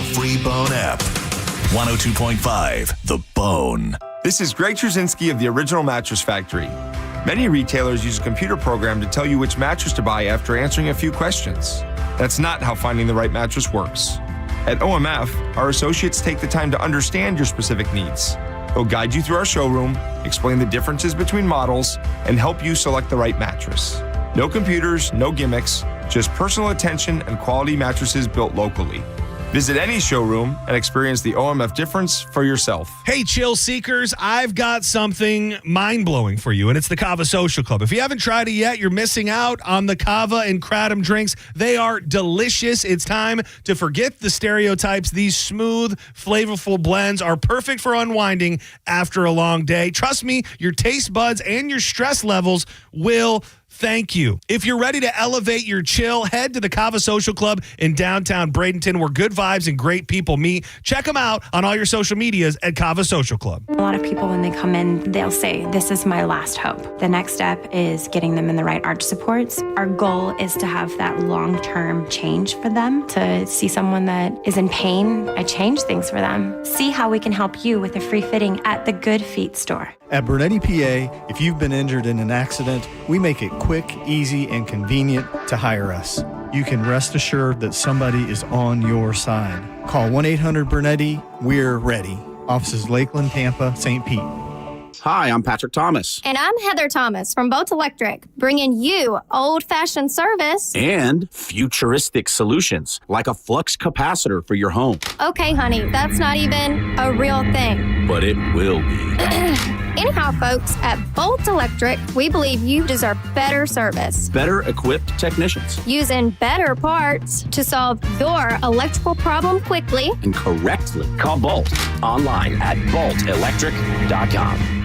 [SPEAKER 4] 102.5 The Bone.
[SPEAKER 5] This is Greg Trzynski of the Original Mattress Factory. Many retailers use a computer program to tell you which mattress to buy after answering a few questions. That's not how finding the right mattress works. At OMF, our associates take the time to understand your specific needs. They'll guide you through our showroom, explain the differences between models, and help you select the right mattress. No computers, no gimmicks, just personal attention and quality mattresses built locally. Visit any showroom and experience the OMF difference for yourself.
[SPEAKER 6] Hey, chill seekers, I've got something mind-blowing for you, and it's the Cava Social Club. If you haven't tried it yet, you're missing out on the Cava and Kratom drinks. They are delicious. It's time to forget the stereotypes. These smooth, flavorful blends are perfect for unwinding after a long day. Trust me, your taste buds and your stress levels will thank you. If you're ready to elevate your chill, head to the Cava Social Club in downtown Bradenton, where good vibes and great people meet. Check them out on all your social medias at Cava Social Club.
[SPEAKER 7] A lot of people, when they come in, they'll say, this is my last hope. The next step is getting them in the right arch supports. Our goal is to have that long-term change for them, to see someone that is in pain. I change things for them. See how we can help you with a free fitting at the Good Feet store.
[SPEAKER 8] At Bernetti PA, if you've been injured in an accident, we make it quick, easy, and convenient to hire us. You can rest assured that somebody is on your side. Call 1-800-BERNETTI. We're ready. Offices Lakeland, Tampa, St. Pete.
[SPEAKER 9] Hi, I'm Patrick Thomas.
[SPEAKER 10] And I'm Heather Thomas from Bolt Electric, bringing you old-fashioned service
[SPEAKER 9] And futuristic solutions, like a flux capacitor for your home.
[SPEAKER 10] Okay, honey, that's not even a real thing.
[SPEAKER 9] But it will be.
[SPEAKER 10] Anyhow, folks, at Bolt Electric, we believe you deserve better service.
[SPEAKER 9] Better equipped technicians.
[SPEAKER 10] Using better parts to solve your electrical problem quickly
[SPEAKER 9] and correctly. Call Bolt online at boltelectric.com.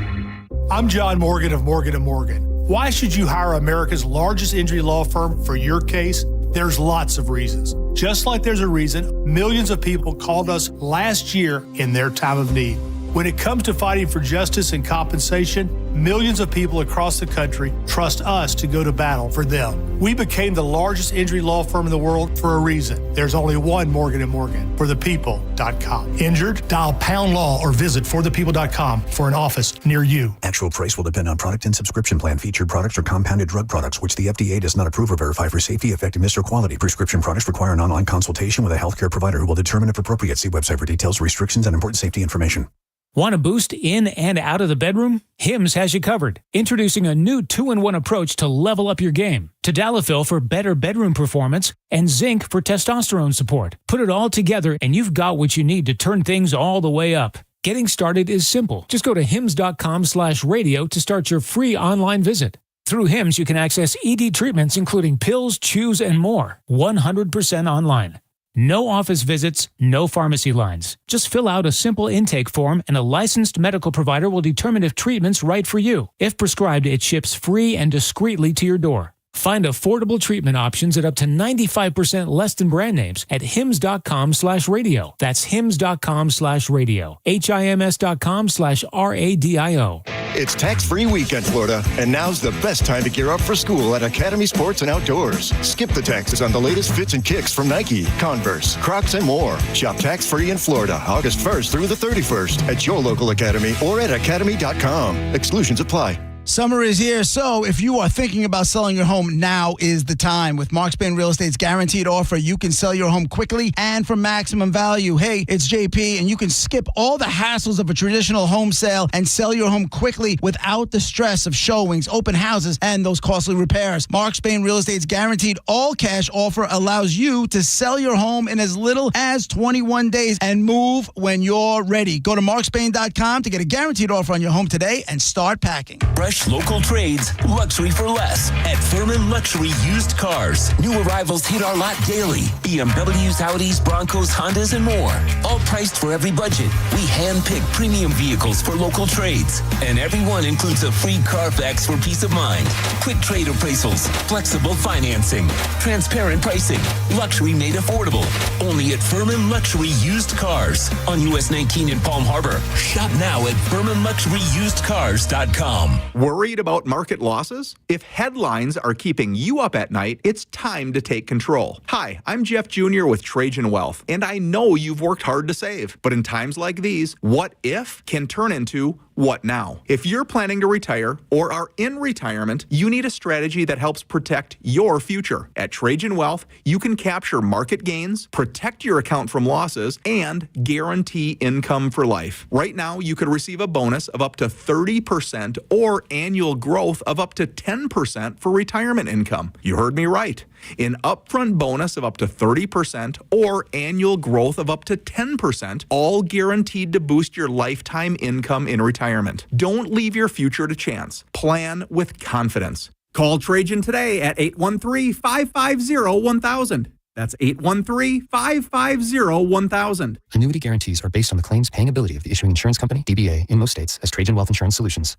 [SPEAKER 11] I'm John Morgan of Morgan & Morgan. Why should you hire America's largest injury law firm for your case? There's lots of reasons. Just like there's a reason millions of people called us last year in their time of need. When it comes to fighting for justice and compensation, millions of people across the country trust us to go to battle for them. We became the largest injury law firm in the world for a reason. There's only one Morgan & Morgan, forthepeople.com. Injured? Dial #law or visit forthepeople.com for an office near you.
[SPEAKER 12] Actual price will depend on product and subscription plan. Featured products are compounded drug products, which the FDA does not approve or verify for safety, effectiveness, or quality. Prescription products require an online consultation with a healthcare provider who will determine if appropriate. See website for details, restrictions, and important safety information.
[SPEAKER 13] Want a boost in and out of the bedroom? Hims has you covered. Introducing a new 2-in-1 approach to level up your game. Tadalafil for better bedroom performance and zinc for testosterone support. Put it all together and you've got what you need to turn things all the way up. Getting started is simple. Just go to hims.com/radio to start your free online visit. Through Hims, you can access ED treatments including pills, chews, and more. 100% online. No office visits, no pharmacy lines. Just fill out a simple intake form and a licensed medical provider will determine if treatment's right for you. If prescribed, it ships free and discreetly to your door. Find affordable treatment options at up to 95% less than brand names at hims.com/radio. That's hims.com/radio. HIMS.com/RADIO.
[SPEAKER 14] It's tax-free week in Florida, and now's the best time to gear up for school at Academy Sports and Outdoors. Skip the taxes on the latest fits and kicks from Nike, Converse, Crocs, and more. Shop tax-free in Florida August 1st through the 31st at your local Academy or at academy.com. Exclusions apply.
[SPEAKER 15] Summer is here, so if you are thinking about selling your home, now is the time. With Mark Spain Real Estate's guaranteed offer, you can sell your home quickly and for maximum value. Hey, it's JP, and you can skip all the hassles of a traditional home sale and sell your home quickly without the stress of showings, open houses, and those costly repairs. Mark Spain Real Estate's guaranteed all-cash offer allows you to sell your home in as little as 21 days and move when you're ready. Go to markspain.com to get a guaranteed offer on your home today and start packing.
[SPEAKER 4] Fresh
[SPEAKER 16] fresh local trades, luxury for less at Furman Luxury Used Cars. New arrivals hit our lot daily. BMWs, Audis, Broncos, Hondas, and more. All priced for every budget. We handpick premium vehicles for local trades. And every one includes a free Carfax for peace of mind. Quick trade appraisals, flexible financing, transparent pricing, luxury made affordable. Only at Furman Luxury Used Cars on US 19 in Palm Harbor. Shop now at FurmanLuxuryUsedCars.com.
[SPEAKER 17] Worried about market losses? If headlines are keeping you up at night, it's time to take control. Hi, I'm Jeff Jr. with Trajan Wealth, and I know you've worked hard to save. But in times like these, what if can turn into what now? If you're planning to retire or are in retirement, you need a strategy that helps protect your future. At Trajan Wealth, you can capture market gains, protect your account from losses, and guarantee income for life. Right now, you could receive a bonus of up to 30% or annual growth of up to 10% for retirement income. You heard me right. An upfront bonus of up to 30% or annual growth of up to 10%, all guaranteed to boost your lifetime income in retirement. Don't leave your future to chance. Plan with confidence. Call Trajan today at 813-550-1000. That's 813-550-1000.
[SPEAKER 18] Annuity guarantees are based on the claims paying ability of the issuing insurance company, DBA, in most states as Trajan Wealth Insurance Solutions.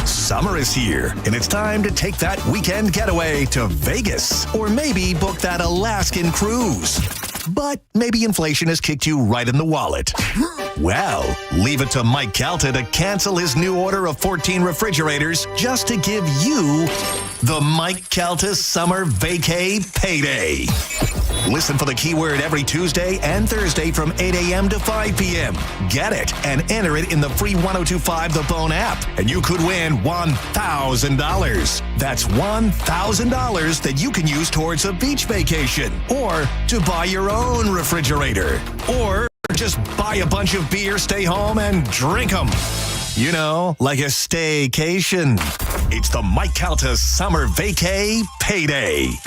[SPEAKER 4] Summer is here, and it's time to take that weekend getaway to Vegas. Or maybe book that Alaskan cruise. But maybe inflation has kicked you right in the wallet. Well, leave it to Mike Calta to cancel his new order of 14 refrigerators just to give you the Mike Calta Summer Vacay Payday. Listen for the keyword every Tuesday and Thursday from 8 a.m. to 5 p.m. Get it and enter it in the free 1025 The Bone app, and you could win $1,000. That's $1,000 that you can use towards a beach vacation, or to buy your own refrigerator, or just buy a bunch of beer, stay home, and drink them. You know, like a staycation. It's the Mike Calta Summer Vacay Payday.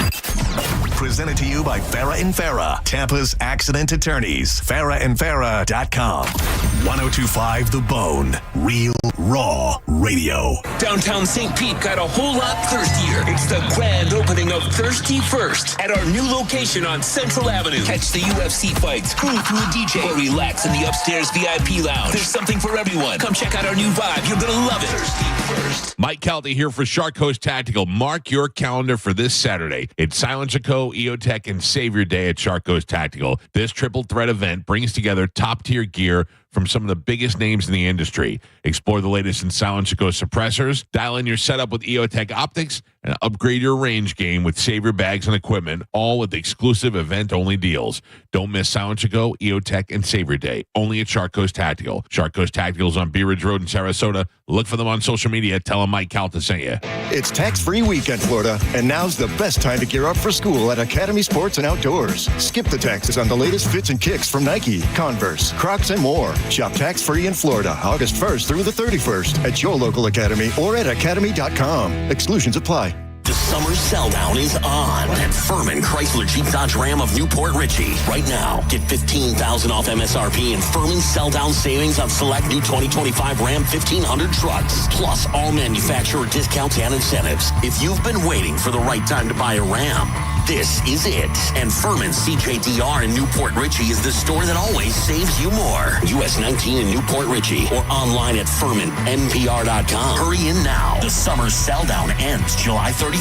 [SPEAKER 4] Presented to you by Farah & Farah, Tampa's accident attorneys. FarahandFarah.com. 1025 The Bone. Real, raw radio.
[SPEAKER 16] Downtown St. Pete got a whole lot thirstier. It's the grand opening of Thirsty First at our new location on Central Avenue. Catch the UFC fights, groove through a DJ, or relax in the upstairs VIP lounge. There's something for everyone. Come check out our new vibe. You're going to love it. Thirsty First.
[SPEAKER 19] Mike Calta here for Shark Coast Tactical. Mark your calendar for this Saturday. It's Silent Jaco, EOTech, and Savior Day at Shark Coast Tactical. This triple threat event brings together top-tier gear from some of the biggest names in the industry. Explore the latest in Silent Jaco suppressors, dial in your setup with EOTech optics, and upgrade your range game with Savior bags and equipment, all with exclusive event-only deals. Don't miss Silent Jaco, EOTech, and Savior Day, only at Shark Coast Tactical. Shark Coast Tactical is on Bee Ridge Road in Sarasota. Look for them on social media. Tell them Mike Calta sent you.
[SPEAKER 14] It's tax-free weekend, Florida, and now's the best time to gear up for school at Academy Sports and Outdoors. Skip the taxes on the latest fits and kicks from Nike, Converse, Crocs, and more. Shop tax-free in Florida August 1st through the 31st at your local Academy or at academy.com. Exclusions apply.
[SPEAKER 16] The summer sell-down is on at Furman Chrysler Jeep Dodge Ram of Newport Richey. Right now, get $15,000 off MSRP and Furman sell-down savings on select new 2025 Ram 1500 trucks, plus all manufacturer discounts and incentives. If you've been waiting for the right time to buy a Ram, this is it. And Furman CJDR in Newport Richey is the store that always saves you more. US 19 in Newport Richey or online at FurmanNPR.com. Hurry in now. The summer sell-down ends July 31st.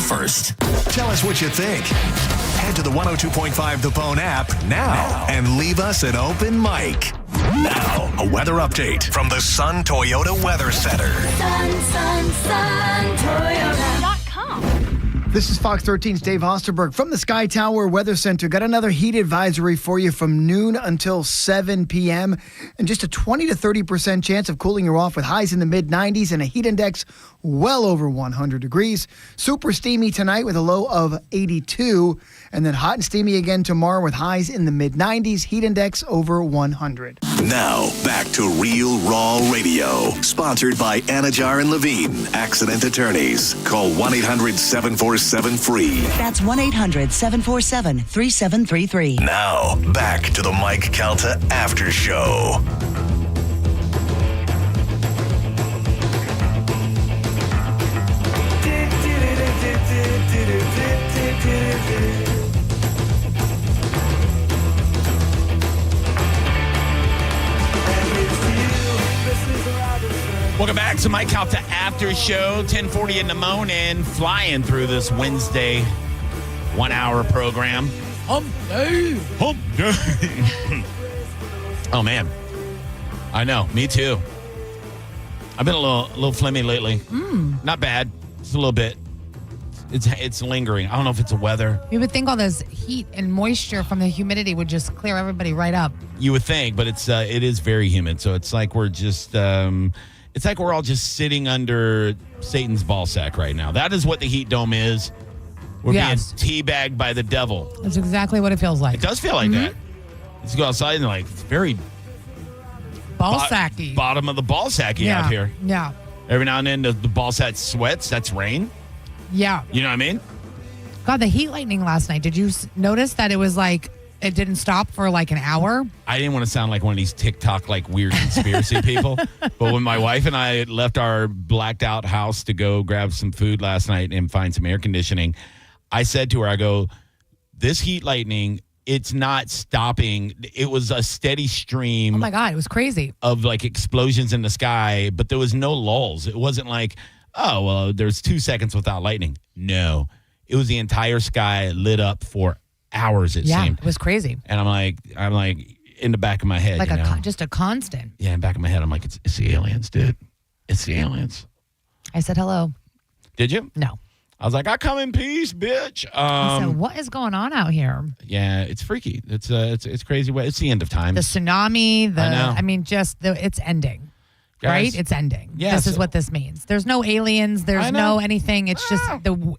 [SPEAKER 4] Tell us what you think. Head to the 102.5 The Bone app now and leave us an open mic. Now, a weather update from the Sun Toyota Weather Center.
[SPEAKER 20] Sun, Toyota.com. This is Fox 13's Dave Osterberg from the Sky Tower Weather Center. Got another heat advisory for you from noon until 7 p.m. and just a 20 to 30% chance of cooling you off with highs in the mid-90s and a heat index well over 100 degrees. Super steamy tonight with a low of 82, and then hot and steamy again tomorrow with highs in the mid-90s, heat index over 100.
[SPEAKER 4] Now, back to Real Raw Radio, sponsored by Anajar and Levine, accident attorneys. Call 1-800-747-FREE.
[SPEAKER 21] That's 1-800-747-3733.
[SPEAKER 4] Now, back to the Mike Calta After Show.
[SPEAKER 1] Welcome back to Mike Calta After Show, 10:40 in the morning, flying through this Wednesday 1 hour program.
[SPEAKER 2] Hump day.
[SPEAKER 1] Hump day. Oh, man. I know. Me too. I've been a little phlegmy lately. Not bad. Just a little bit. It's lingering. I don't know if it's the weather.
[SPEAKER 2] You would think all this heat and moisture from the humidity would just clear everybody right up.
[SPEAKER 1] You would think, but it is very humid. So it's like we're just it's like we're all just sitting under Satan's ball sack right now. That is what the heat dome is. We're being teabagged by the devil.
[SPEAKER 2] That's exactly what it feels like.
[SPEAKER 1] It does feel like that. Let's go outside and it's very
[SPEAKER 2] ball sacky.
[SPEAKER 1] Bottom of the ball sacky out here.
[SPEAKER 2] Yeah.
[SPEAKER 1] Every now and then the ball sack sweats. That's rain.
[SPEAKER 2] Yeah.
[SPEAKER 1] You know what I mean?
[SPEAKER 2] God, the heat lightning last night. Did you notice that it was like it didn't stop for like an hour?
[SPEAKER 1] I didn't want to sound like one of these TikTok weird conspiracy people. But when my wife and I left our blacked out house to go grab some food last night and find some air conditioning, I said to her, I go, this heat lightning, it's not stopping. It was a steady stream.
[SPEAKER 2] Oh my God, it was crazy.
[SPEAKER 1] Of explosions in the sky, but there was no lulls. It wasn't like, oh, well, there's 2 seconds without lightning. No, it was the entire sky lit up for hours, it seemed.
[SPEAKER 2] It was crazy.
[SPEAKER 1] And I'm like in the back of my head.
[SPEAKER 2] Just a constant.
[SPEAKER 1] Yeah, in the back of my head, I'm like, it's the aliens, dude. It's the aliens.
[SPEAKER 2] I said hello.
[SPEAKER 1] Did you?
[SPEAKER 2] No.
[SPEAKER 1] I was like, I come in peace, bitch.
[SPEAKER 2] I said, what is going on out here?
[SPEAKER 1] Yeah, it's freaky. It's crazy. It's the end of time.
[SPEAKER 2] The tsunami,
[SPEAKER 1] I know.
[SPEAKER 2] It's ending.
[SPEAKER 1] Guys,
[SPEAKER 2] right? It's ending.
[SPEAKER 1] Yeah,
[SPEAKER 2] this is what this means. There's no aliens. There's no anything. It's just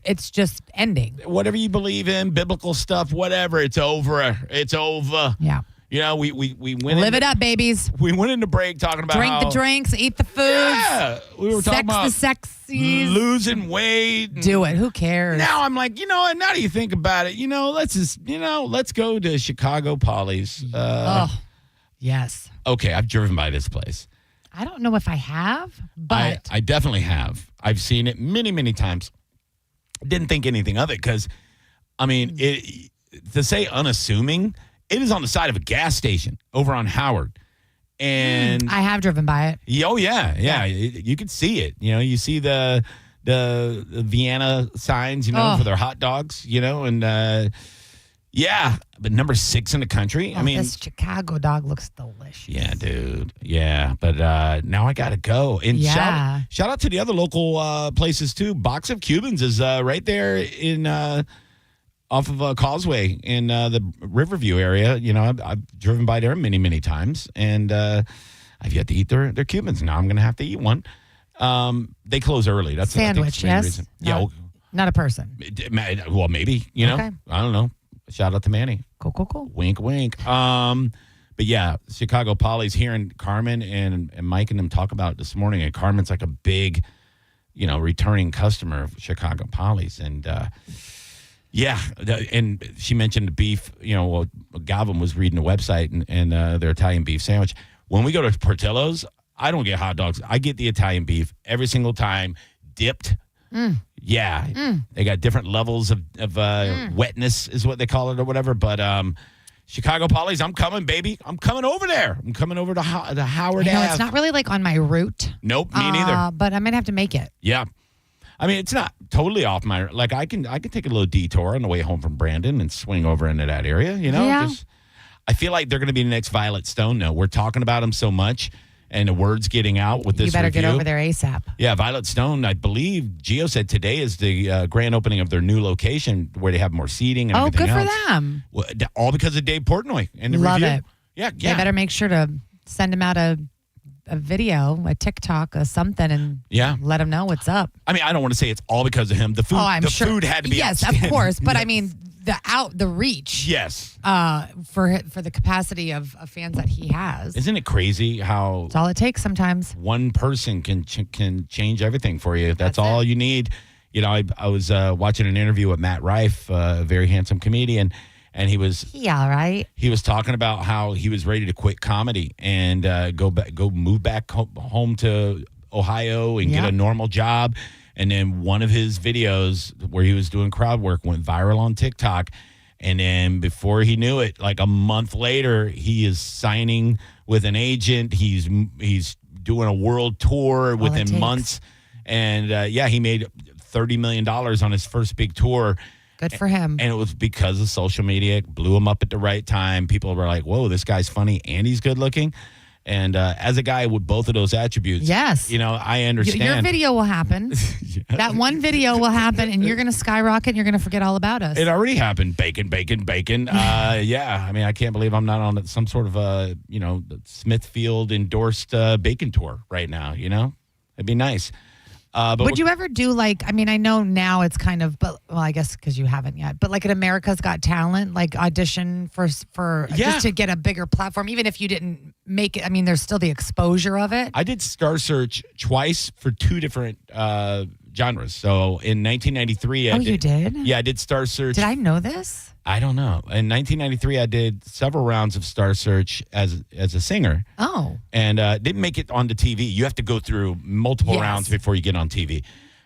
[SPEAKER 2] it's just ending.
[SPEAKER 1] Whatever you believe in, biblical stuff, whatever. It's over. It's over.
[SPEAKER 2] Yeah.
[SPEAKER 1] You know, we went.
[SPEAKER 2] Live it up, babies.
[SPEAKER 1] We went into break talking about
[SPEAKER 2] drink the drinks, eat the foods.
[SPEAKER 1] Yeah, we were talking about
[SPEAKER 2] the sexies,
[SPEAKER 1] losing weight.
[SPEAKER 2] Do it. Who cares?
[SPEAKER 1] Now I'm like, now that you think about it, let's go to Chicago Poly's.
[SPEAKER 2] Yes.
[SPEAKER 1] Okay, I've driven by this place.
[SPEAKER 2] I don't know if I have, but
[SPEAKER 1] I definitely have. I've seen it many, many times. Didn't think anything of it because, to say unassuming, it is on the side of a gas station over on Howard. And
[SPEAKER 2] I have driven by it.
[SPEAKER 1] Oh, yeah. You can see it. You see the Vienna signs, for their hot dogs, and yeah, but number 6 in the country.
[SPEAKER 2] This Chicago dog looks delicious.
[SPEAKER 1] Yeah, dude. Yeah, but now I got to go. And shout out to the other local places, too. Box of Cubans is right there in off of Causeway in the Riverview area. I've driven by there many, many times, and I've yet to eat their Cubans. Now I'm going to have to eat one. They close early. That's
[SPEAKER 2] sandwich,
[SPEAKER 1] main
[SPEAKER 2] yes?
[SPEAKER 1] reason.
[SPEAKER 2] Not a person.
[SPEAKER 1] Well, maybe,
[SPEAKER 2] Okay.
[SPEAKER 1] I don't know. Shout out to Manny.
[SPEAKER 2] Cool.
[SPEAKER 1] Wink, wink. But yeah, Chicago Poly's hearing Carmen and Mike and them talk about it this morning. And Carmen's like a big, returning customer of Chicago Poly's. And and she mentioned the beef. Gavin was reading the website and their Italian beef sandwich. When we go to Portillo's, I don't get hot dogs. I get the Italian beef every single time, dipped. Yeah, they got different levels of wetness is what they call it or whatever. But Chicago Poly's, I'm coming, baby. I'm coming over there. I'm coming over to the Howard Ave.
[SPEAKER 2] It's not really on my route.
[SPEAKER 1] Nope, me neither.
[SPEAKER 2] But I might have to make it.
[SPEAKER 1] Yeah. It's not totally off my I can take a little detour on the way home from Brandon and swing over into that area.
[SPEAKER 2] Yeah.
[SPEAKER 1] I feel like they're going to be the next Violet Stone. Now we're talking about them so much. And the word's getting out with this.
[SPEAKER 2] You better
[SPEAKER 1] review.
[SPEAKER 2] get over there ASAP.
[SPEAKER 1] Yeah, Violet Stone, I believe Gio said today is the grand opening of their new location where they have more seating and everything else.
[SPEAKER 2] Good for them.
[SPEAKER 1] Well, all because of Dave Portnoy and the
[SPEAKER 2] Love
[SPEAKER 1] review.
[SPEAKER 2] it.
[SPEAKER 1] Yeah.
[SPEAKER 2] They better make sure to send him out a video, a TikTok, or something, and let him know what's up.
[SPEAKER 1] I don't want to say it's all because of him. The food,
[SPEAKER 2] I'm sure.
[SPEAKER 1] Food had to be
[SPEAKER 2] yes, of course. But the reach.
[SPEAKER 1] Yes.
[SPEAKER 2] For the capacity of fans that he has.
[SPEAKER 1] Isn't it crazy how
[SPEAKER 2] it's all it takes sometimes?
[SPEAKER 1] One person can change everything for you. That's all you need. I was watching an interview with Matt Rife, a very handsome comedian, and he was
[SPEAKER 2] all right.
[SPEAKER 1] He was talking about how he was ready to quit comedy and go move back home to Ohio and get a normal job. And then one of his videos where he was doing crowd work went viral on TikTok. And then before he knew it, like a month later, he is signing with an agent. He's doing a world tour within
[SPEAKER 2] takes.
[SPEAKER 1] months. And he made $30 million on his first big tour.
[SPEAKER 2] Good for him.
[SPEAKER 1] And it was because of social media. It blew him up at the right time. People were like, whoa, this guy's funny and he's good looking. And as a guy with both of those attributes,
[SPEAKER 2] yes,
[SPEAKER 1] I understand.
[SPEAKER 2] Your video will happen. That one video will happen, and you're going to skyrocket, and you're going to forget all about us.
[SPEAKER 1] It already happened. Bacon. I mean, I can't believe I'm not on some sort of, Smithfield endorsed bacon tour right now, It'd be nice. But
[SPEAKER 2] would you ever do I know now it's kind of, but I guess because you haven't yet, but like an America's Got Talent, like audition for just to get a bigger platform, even if you didn't make it. I mean, there's still the exposure of it.
[SPEAKER 1] I did Star Search twice for two different genres. So in 1993,
[SPEAKER 2] you did?
[SPEAKER 1] Yeah, I did Star Search.
[SPEAKER 2] Did I know this?
[SPEAKER 1] I don't know. In 1993, I did several rounds of Star Search as a singer.
[SPEAKER 2] Oh.
[SPEAKER 1] And didn't make it onto TV. You have to go through multiple rounds before you get on TV.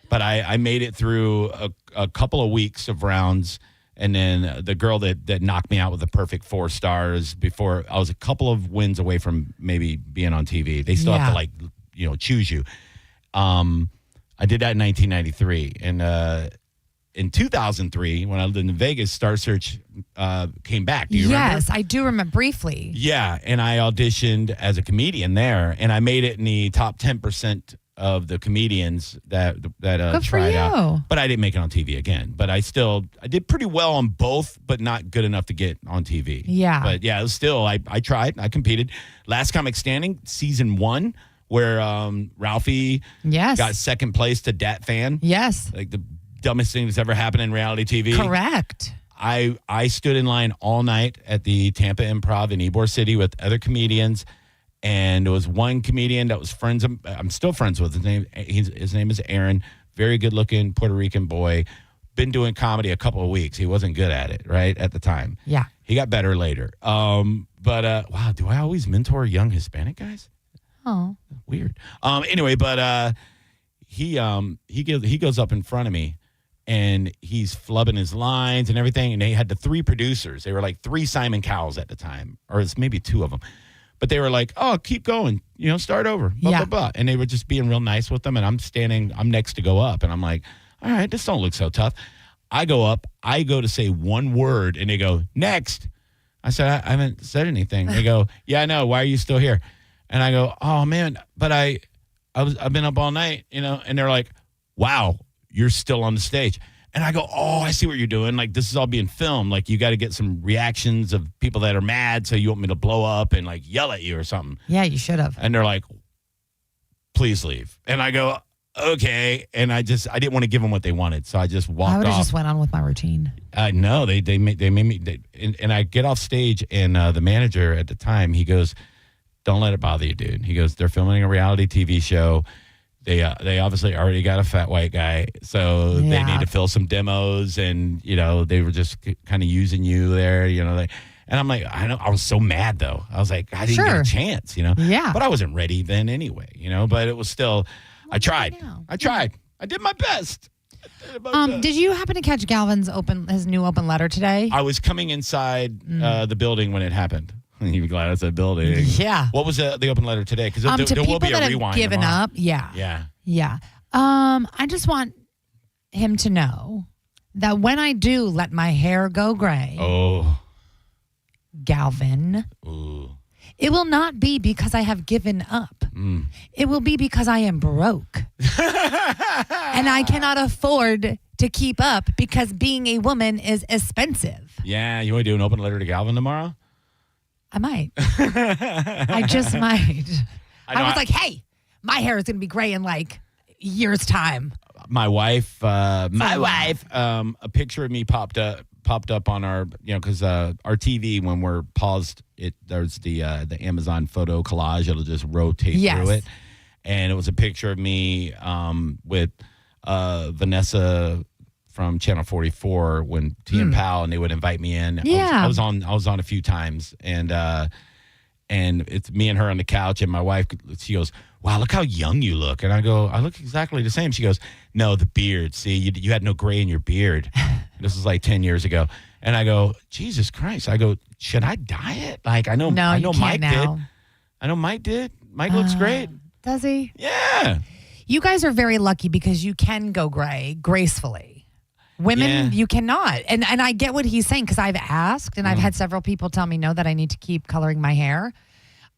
[SPEAKER 1] But I made it through a couple of weeks of rounds. And then the girl that knocked me out with the perfect 4 stars before, I was a couple of wins away from maybe being on TV. They still have to choose you. I did that in 1993. And in 2003, when I lived in Vegas, Star Search came back. Do you remember?
[SPEAKER 2] Yes, I do remember briefly.
[SPEAKER 1] Yeah, and I auditioned as a comedian there, and I made it in the top 10% of the comedians that tried out. But I didn't make it on TV again. But I did pretty well on both, but not good enough to get on TV.
[SPEAKER 2] Yeah.
[SPEAKER 1] But yeah, it was still, I tried. I competed. Last Comic Standing, season 1, where Ralphie got second place to Dat Fan.
[SPEAKER 2] Yes.
[SPEAKER 1] Like the dumbest thing that's ever happened in reality TV.
[SPEAKER 2] Correct.
[SPEAKER 1] I stood in line all night at the Tampa Improv in Ybor City with other comedians, and there was one comedian that was friends. I'm still friends with. His name is Aaron. Very good looking Puerto Rican boy. Been doing comedy a couple of weeks. He wasn't good at it right at the time.
[SPEAKER 2] Yeah.
[SPEAKER 1] He got better later. But wow, do I always mentor young Hispanic guys?
[SPEAKER 2] Oh,
[SPEAKER 1] weird. Anyway, but he goes up in front of me. And he's flubbing his lines and everything. And they had the 3 producers. They were like 3 Simon Cowells at the time. Or it's maybe 2 of them. But they were like, oh, keep going. Start over. Blah, blah, blah. And they were just being real nice with them. And I'm next to go up. And I'm like, all right, this don't look so tough. I go up. I go to say one word. And they go, next. I said, I haven't said anything. They go, yeah, I know. Why are you still here? And I go, oh, man. But I've been up all night, And they're like, wow. You're still on the stage. And I go, oh, I see what you're doing. Like, this is all being filmed. Like, you got to get some reactions of people that are mad. So you want me to blow up and like yell at you or something.
[SPEAKER 2] Yeah, you should have.
[SPEAKER 1] And they're like, please leave. And I go, okay. And I didn't want to give them what they wanted. So I just walked off.
[SPEAKER 2] I would have just went on with my routine.
[SPEAKER 1] No, they made me. And I get off stage and the manager at the time, he goes, don't let it bother you, dude. He goes, they're filming a reality TV show. They obviously already got a fat white guy, so they need to fill some demos, and they were just kind of using you there, and I'm like, I was so mad though. I was like, I didn't get a chance,
[SPEAKER 2] Yeah.
[SPEAKER 1] But I wasn't ready then anyway, But it was still, I tried. I did my best.
[SPEAKER 2] Did you happen to catch Galvin's his new open letter today?
[SPEAKER 1] I was coming inside the building when it happened. You'd be glad I said building.
[SPEAKER 2] Yeah.
[SPEAKER 1] What was the open letter today? Because there will be a rewind.
[SPEAKER 2] Given
[SPEAKER 1] tomorrow.
[SPEAKER 2] up. Yeah.
[SPEAKER 1] Yeah.
[SPEAKER 2] Yeah. I just want him to know that when I do let my hair go gray, Galvin, it will not be because I have given up. It will be because I am broke. And I cannot afford to keep up because being a woman is expensive.
[SPEAKER 1] Yeah. You want to do an open letter to Galvin tomorrow?
[SPEAKER 2] I might. I just might. I was like, hey, my hair is going to be gray in like a year's time.
[SPEAKER 1] My wife, a picture of me popped up on our, because our TV, when we're paused, there's the Amazon photo collage. It'll just rotate through it. And it was a picture of me with Vanessa from Channel 44 when T and Powell, and they would invite me in.
[SPEAKER 2] Yeah.
[SPEAKER 1] I was on a few times, and it's me and her on the couch, and my wife, she goes, wow, look how young you look. And I go, I look exactly the same. She goes, no, the beard. See, you had no gray in your beard. This was like 10 years ago. And I go, Jesus Christ. I go, should I dye it? Like, I know Mike did. I know Mike did. Mike looks great.
[SPEAKER 2] Does he?
[SPEAKER 1] Yeah.
[SPEAKER 2] You guys are very lucky because you can go gray gracefully. Women, you cannot. And I get what he's saying because I've asked and I've had several people tell me no, that I need to keep coloring my hair.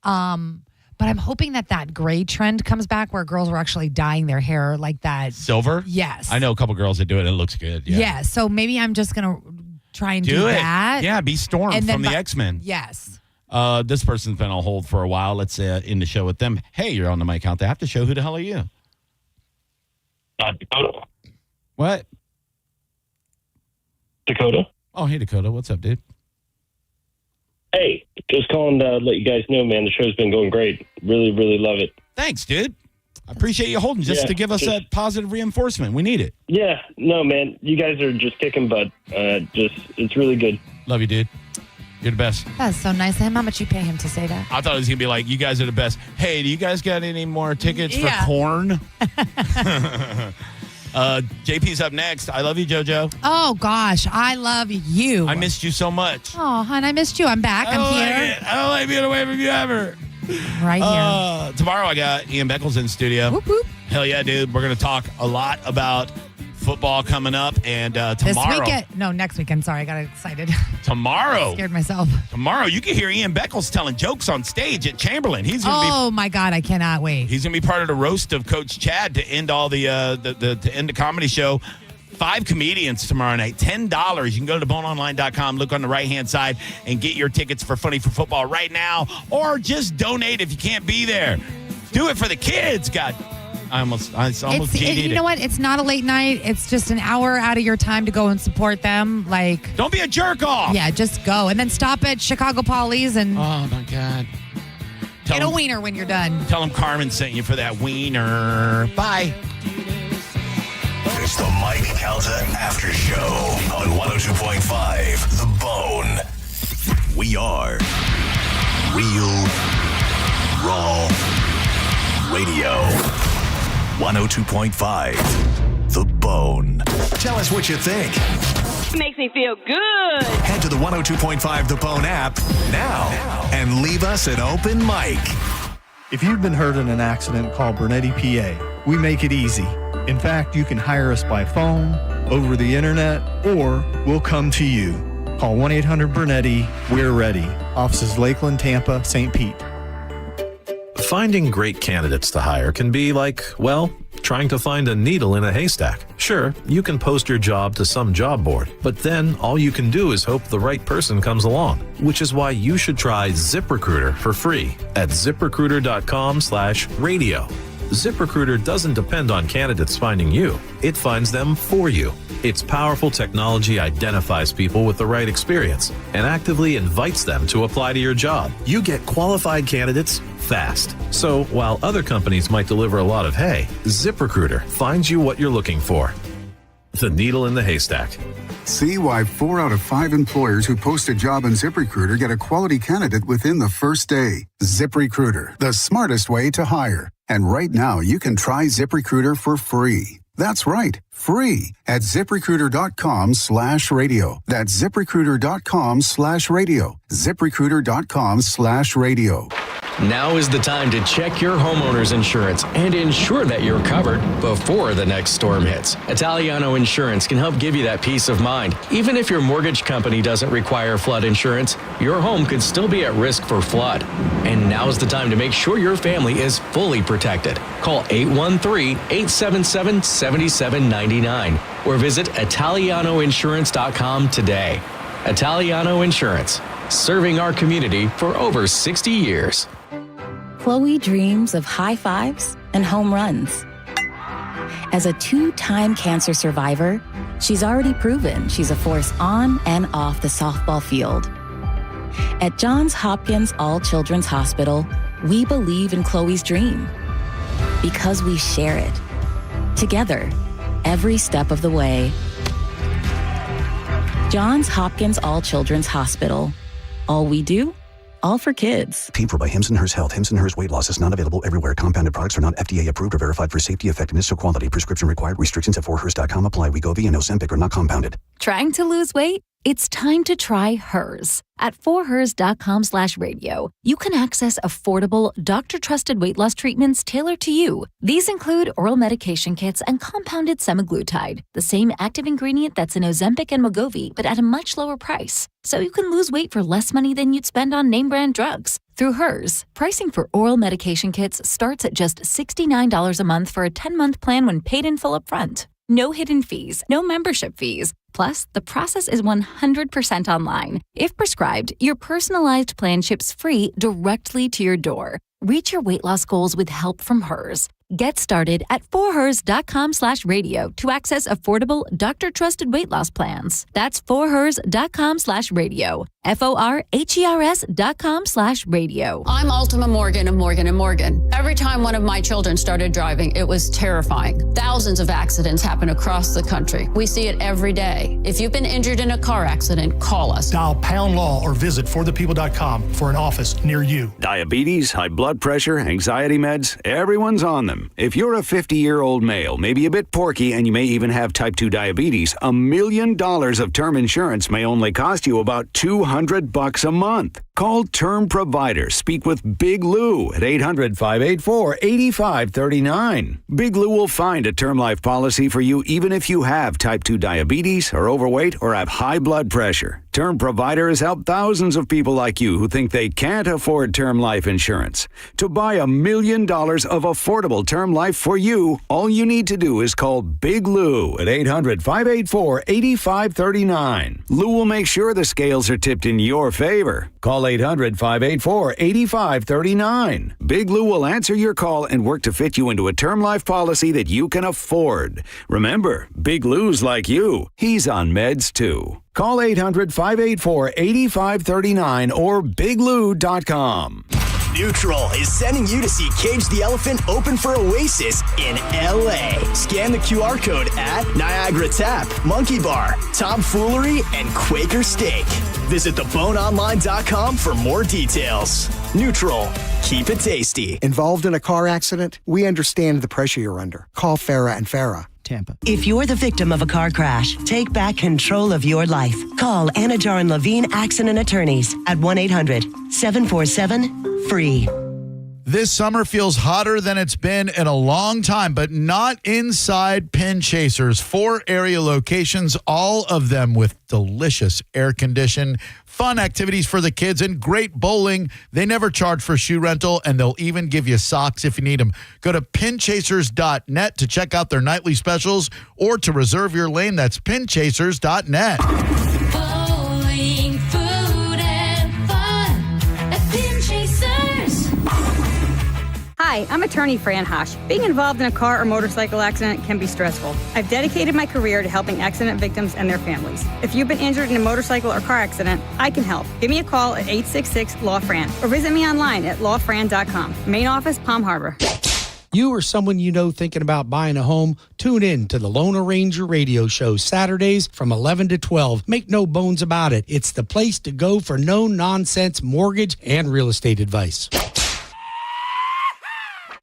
[SPEAKER 2] But I'm hoping that gray trend comes back where girls were actually dyeing their hair like that.
[SPEAKER 1] Silver?
[SPEAKER 2] Yes.
[SPEAKER 1] I know a couple girls that do it and it looks good. Yeah.
[SPEAKER 2] So maybe I'm just going to try and do
[SPEAKER 1] it.
[SPEAKER 2] that.
[SPEAKER 1] Yeah, be Storm
[SPEAKER 2] And then
[SPEAKER 1] from the X-Men.
[SPEAKER 2] Yes.
[SPEAKER 1] This person's been on hold for a while. Let's end the show with them. Hey, you're on the Mike Calta After Show. Who the hell are you?
[SPEAKER 21] Dakota.
[SPEAKER 1] What?
[SPEAKER 21] Dakota.
[SPEAKER 1] Oh, hey, Dakota. What's up, dude?
[SPEAKER 21] Hey, just calling to let you guys know, man, the show's been going great. Really, really love it.
[SPEAKER 1] Thanks, dude. I appreciate you holding just to give us that positive reinforcement. We need it.
[SPEAKER 21] Yeah, no, man, you guys are just kicking butt. It's really good.
[SPEAKER 1] Love you, dude. You're the best.
[SPEAKER 2] That's so nice of him. How much you pay him to say that?
[SPEAKER 1] I thought it was going to be like, you guys are the best. Hey, do you guys got any more tickets for corn? JP's up next. I love you, JoJo.
[SPEAKER 2] Oh, gosh. I love you.
[SPEAKER 1] I missed you so much.
[SPEAKER 2] Oh, hon, I missed you. I'm back. I'm here.
[SPEAKER 1] I don't like being away from you ever.
[SPEAKER 2] Right here.
[SPEAKER 1] Tomorrow I got Ian Beckles in studio.
[SPEAKER 2] Whoop, whoop.
[SPEAKER 1] Hell yeah, dude. We're going to talk a lot about football coming up. And tomorrow.
[SPEAKER 2] Next weekend. Sorry, I got excited.
[SPEAKER 1] Tomorrow.
[SPEAKER 2] Scared myself.
[SPEAKER 1] Tomorrow, you can hear Ian Beckles telling jokes on stage at Chamberlain. He's going to
[SPEAKER 2] my God, I cannot wait.
[SPEAKER 1] He's going to be part of the roast of Coach Chad to end all to end the comedy show. 5 comedians tomorrow night. $10. You can go to boneonline.com, look on the right-hand side, and get your tickets for Funny for Football right now, or just donate if you can't be there. Do it for the kids. God, I almost GD'd
[SPEAKER 2] you know what? It's not a late night. It's just an hour out of your time to go and support them. Like,
[SPEAKER 1] don't be a jerk off.
[SPEAKER 2] Yeah, just go. And then stop at Chicago Polly's and
[SPEAKER 1] oh my God.
[SPEAKER 2] Get a wiener when you're done.
[SPEAKER 1] Tell them Carmen sent you for that wiener. Bye.
[SPEAKER 4] It's the Mike Calta After Show on 102.5 The Bone. We are Real Raw Radio. 102.5 The Bone. Tell us what you think.
[SPEAKER 22] It makes me feel good.
[SPEAKER 4] Head to the 102.5 The Bone app now and leave us an open mic.
[SPEAKER 8] If you've been hurt in an accident, call Bernetti PA. We make it easy. In fact, you can hire us by phone, over the internet, or we'll come to you. Call 1-800-BERNETTI. We're ready. Offices Lakeland, Tampa, St. Pete.
[SPEAKER 23] Finding great candidates to hire can be like, well, trying to find a needle in a haystack. Sure, you can post your job to some job board, but then all you can do is hope the right person comes along, which is why you should try ZipRecruiter for free at ZipRecruiter.com/radio. ZipRecruiter doesn't depend on candidates finding you. It finds them for you. Its powerful technology identifies people with the right experience and actively invites them to apply to your job. You get qualified candidates fast. So while other companies might deliver a lot of hay, ZipRecruiter finds you what you're looking for. The needle in the haystack.
[SPEAKER 24] See why 4 out of 5 employers who post a job on ZipRecruiter get a quality candidate within the first day. ZipRecruiter, the smartest way to hire. And right now, you can try ZipRecruiter for free. That's right, free at ZipRecruiter.com/radio. That's ZipRecruiter.com/radio. ZipRecruiter.com/radio.
[SPEAKER 9] Now is the time to check your homeowner's insurance and ensure that you're covered before the next storm hits. Italiano Insurance can help give you that peace of mind. Even if your mortgage company doesn't require flood insurance, your home could still be at risk for flood. And now's the time to make sure your family is fully protected. Call 813-877-7799 or visit ItalianoInsurance.com today. Italiano Insurance, serving our community for over 60 years.
[SPEAKER 25] Chloe dreams of high fives and home runs. As a 2-time cancer survivor, she's already proven she's a force on and off the softball field. At Johns Hopkins All Children's Hospital, we believe in Chloe's dream because we share it. Together, every step of the way. Johns Hopkins All Children's Hospital. All we do, all for kids.
[SPEAKER 12] Paid for by Hims & Hers Health. Hims & Hers weight loss is not available everywhere. Compounded products are not FDA approved or verified for safety, effectiveness, or quality. Prescription required. Restrictions at 4hers.com apply. Wegovy and Ozempic are not compounded.
[SPEAKER 26] Trying to lose weight?
[SPEAKER 3] It's time to try Hers. At forhers.com/radio, you can access affordable, doctor-trusted weight loss treatments tailored to you. These include oral medication kits and compounded semaglutide, the same active ingredient that's in Ozempic and Wegovy, but at a much lower price. So you can lose weight for less money than you'd spend on name-brand drugs. Through Hers, pricing for oral medication kits starts at just $69 a month for a 10-month plan when paid in full upfront. No hidden fees, no membership fees. Plus, the process is 100% online. If prescribed, your personalized plan ships free directly to your door. Reach your weight loss goals with help from Hers. Get started at forhers.com/radio to access affordable, doctor-trusted weight loss plans. That's forhers.com/radio. forhers.com/radio.
[SPEAKER 5] I'm Ultima Morgan of Morgan & Morgan. Every time one of my children started driving, it was terrifying. Thousands of accidents happen across the country. We see it every day. If you've been injured in a car accident, call us.
[SPEAKER 11] Dial #law or visit forthepeople.com for an office near you.
[SPEAKER 6] Diabetes, high blood pressure, anxiety meds, everyone's on them. If you're a 50-year-old male, maybe a bit porky, and you may even have type 2 diabetes, $1 million of term insurance may only cost you about $200 a month. Call Term Provider. Speak with Big Lou at 800-584-8539. Big Lou will find a term life policy for you even if you have type 2 diabetes, are overweight, or have high blood pressure. Term Provider has helped thousands of people like you who think they can't afford term life insurance. To buy $1 million of affordable term life for you, all you need to do is call Big Lou at 800-584-8539. Lou will make sure the scales are tipped in your favor. Call 800-584-8539. Big Lou will answer your call and work to fit you into a term life policy that you can afford. Remember, Big Lou's like you. He's on meds too. Call 800-584-8539 or biglou.com.
[SPEAKER 7] Neutral is sending you to see Cage the Elephant open for Oasis in LA. Scan the QR code at Niagara Tap, Monkey Bar, Tomfoolery, and Quaker Steak. Visit theboneonline.com for more details. Neutral. Keep it tasty.
[SPEAKER 10] Involved in a car accident? We understand the pressure you're under. Call Farah and Farah. Tampa.
[SPEAKER 26] If you're the victim of a car crash, take back control of your life. Call Anajar and Levine Accident Attorneys at 1-800-747-FREE.
[SPEAKER 27] This summer feels hotter than it's been in a long time, but not inside Pin Chasers. 4 area locations, all of them with delicious air condition, fun activities for the kids, and great bowling. They never charge for shoe rental, and they'll even give you socks if you need them. Go to pinchasers.net to check out their nightly specials or to reserve your lane. That's pinchasers.net.
[SPEAKER 28] Bowling, food, and fun at Pin Chasers.
[SPEAKER 29] Hi, I'm attorney Fran Hosh. Being involved in a car or motorcycle accident can be stressful. I've dedicated my career to helping accident victims and their families. If you've been injured in a motorcycle or car accident, I can help. Give me a call at 866-LAW-FRAN or visit me online at lawfran.com. Main office, Palm Harbor.
[SPEAKER 30] You or someone you know thinking about buying a home, tune in to the Lone Ranger radio show Saturdays from 11 to 12. Make no bones about it. It's the place to go for no-nonsense mortgage and real estate advice.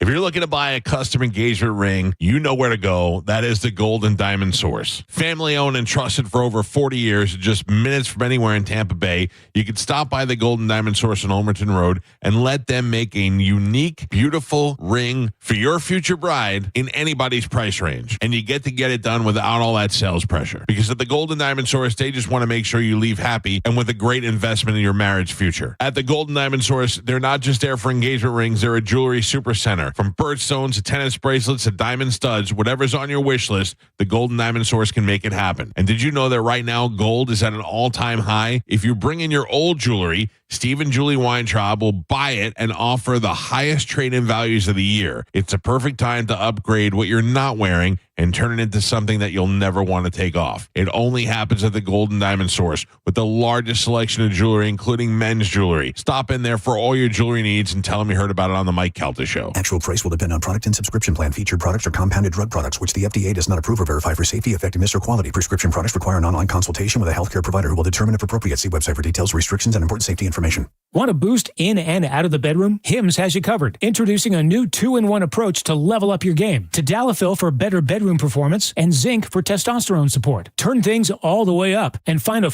[SPEAKER 19] If you're looking to buy a custom engagement ring, you know where to go. That is the Golden Diamond Source. Family owned and trusted for over 40 years, just minutes from anywhere in Tampa Bay. You can stop by the Golden Diamond Source on Ulmerton Road and let them make a unique, beautiful ring for your future bride in anybody's price range. And you get to get it done without all that sales pressure. Because at the Golden Diamond Source, they just want to make sure you leave happy and with a great investment in your marriage future. At the Golden Diamond Source, they're not just there for engagement rings, they're a jewelry super center. From birthstones to tennis bracelets to diamond studs, whatever's on your wish list, the Golden Diamond Source can make it happen. And did you know that right now gold is at an all-time high? If you bring in your old jewelry, Steve and Julie Weintraub will buy it and offer the highest trade-in values of the year. It's a perfect time to upgrade what you're not wearing and turn it into something that you'll never want to take off. It only happens at the Golden Diamond Source with the largest selection of jewelry, including men's jewelry. Stop in there for all your jewelry needs and tell them you heard about it on the Mike Calta Show.
[SPEAKER 12] Actual price will depend on product and subscription plan. Featured products are compounded drug products, which the FDA does not approve or verify for safety, effectiveness, or quality. Prescription products require an online consultation with a healthcare provider who will determine if appropriate. See website for details, restrictions, and important safety information.
[SPEAKER 13] Want a boost in and out of the bedroom? Hims has you covered. Introducing a new 2-in-1 approach to level up your game. Tadalafil for better bedroom performance and zinc for testosterone support. Turn things all the way up and find affordable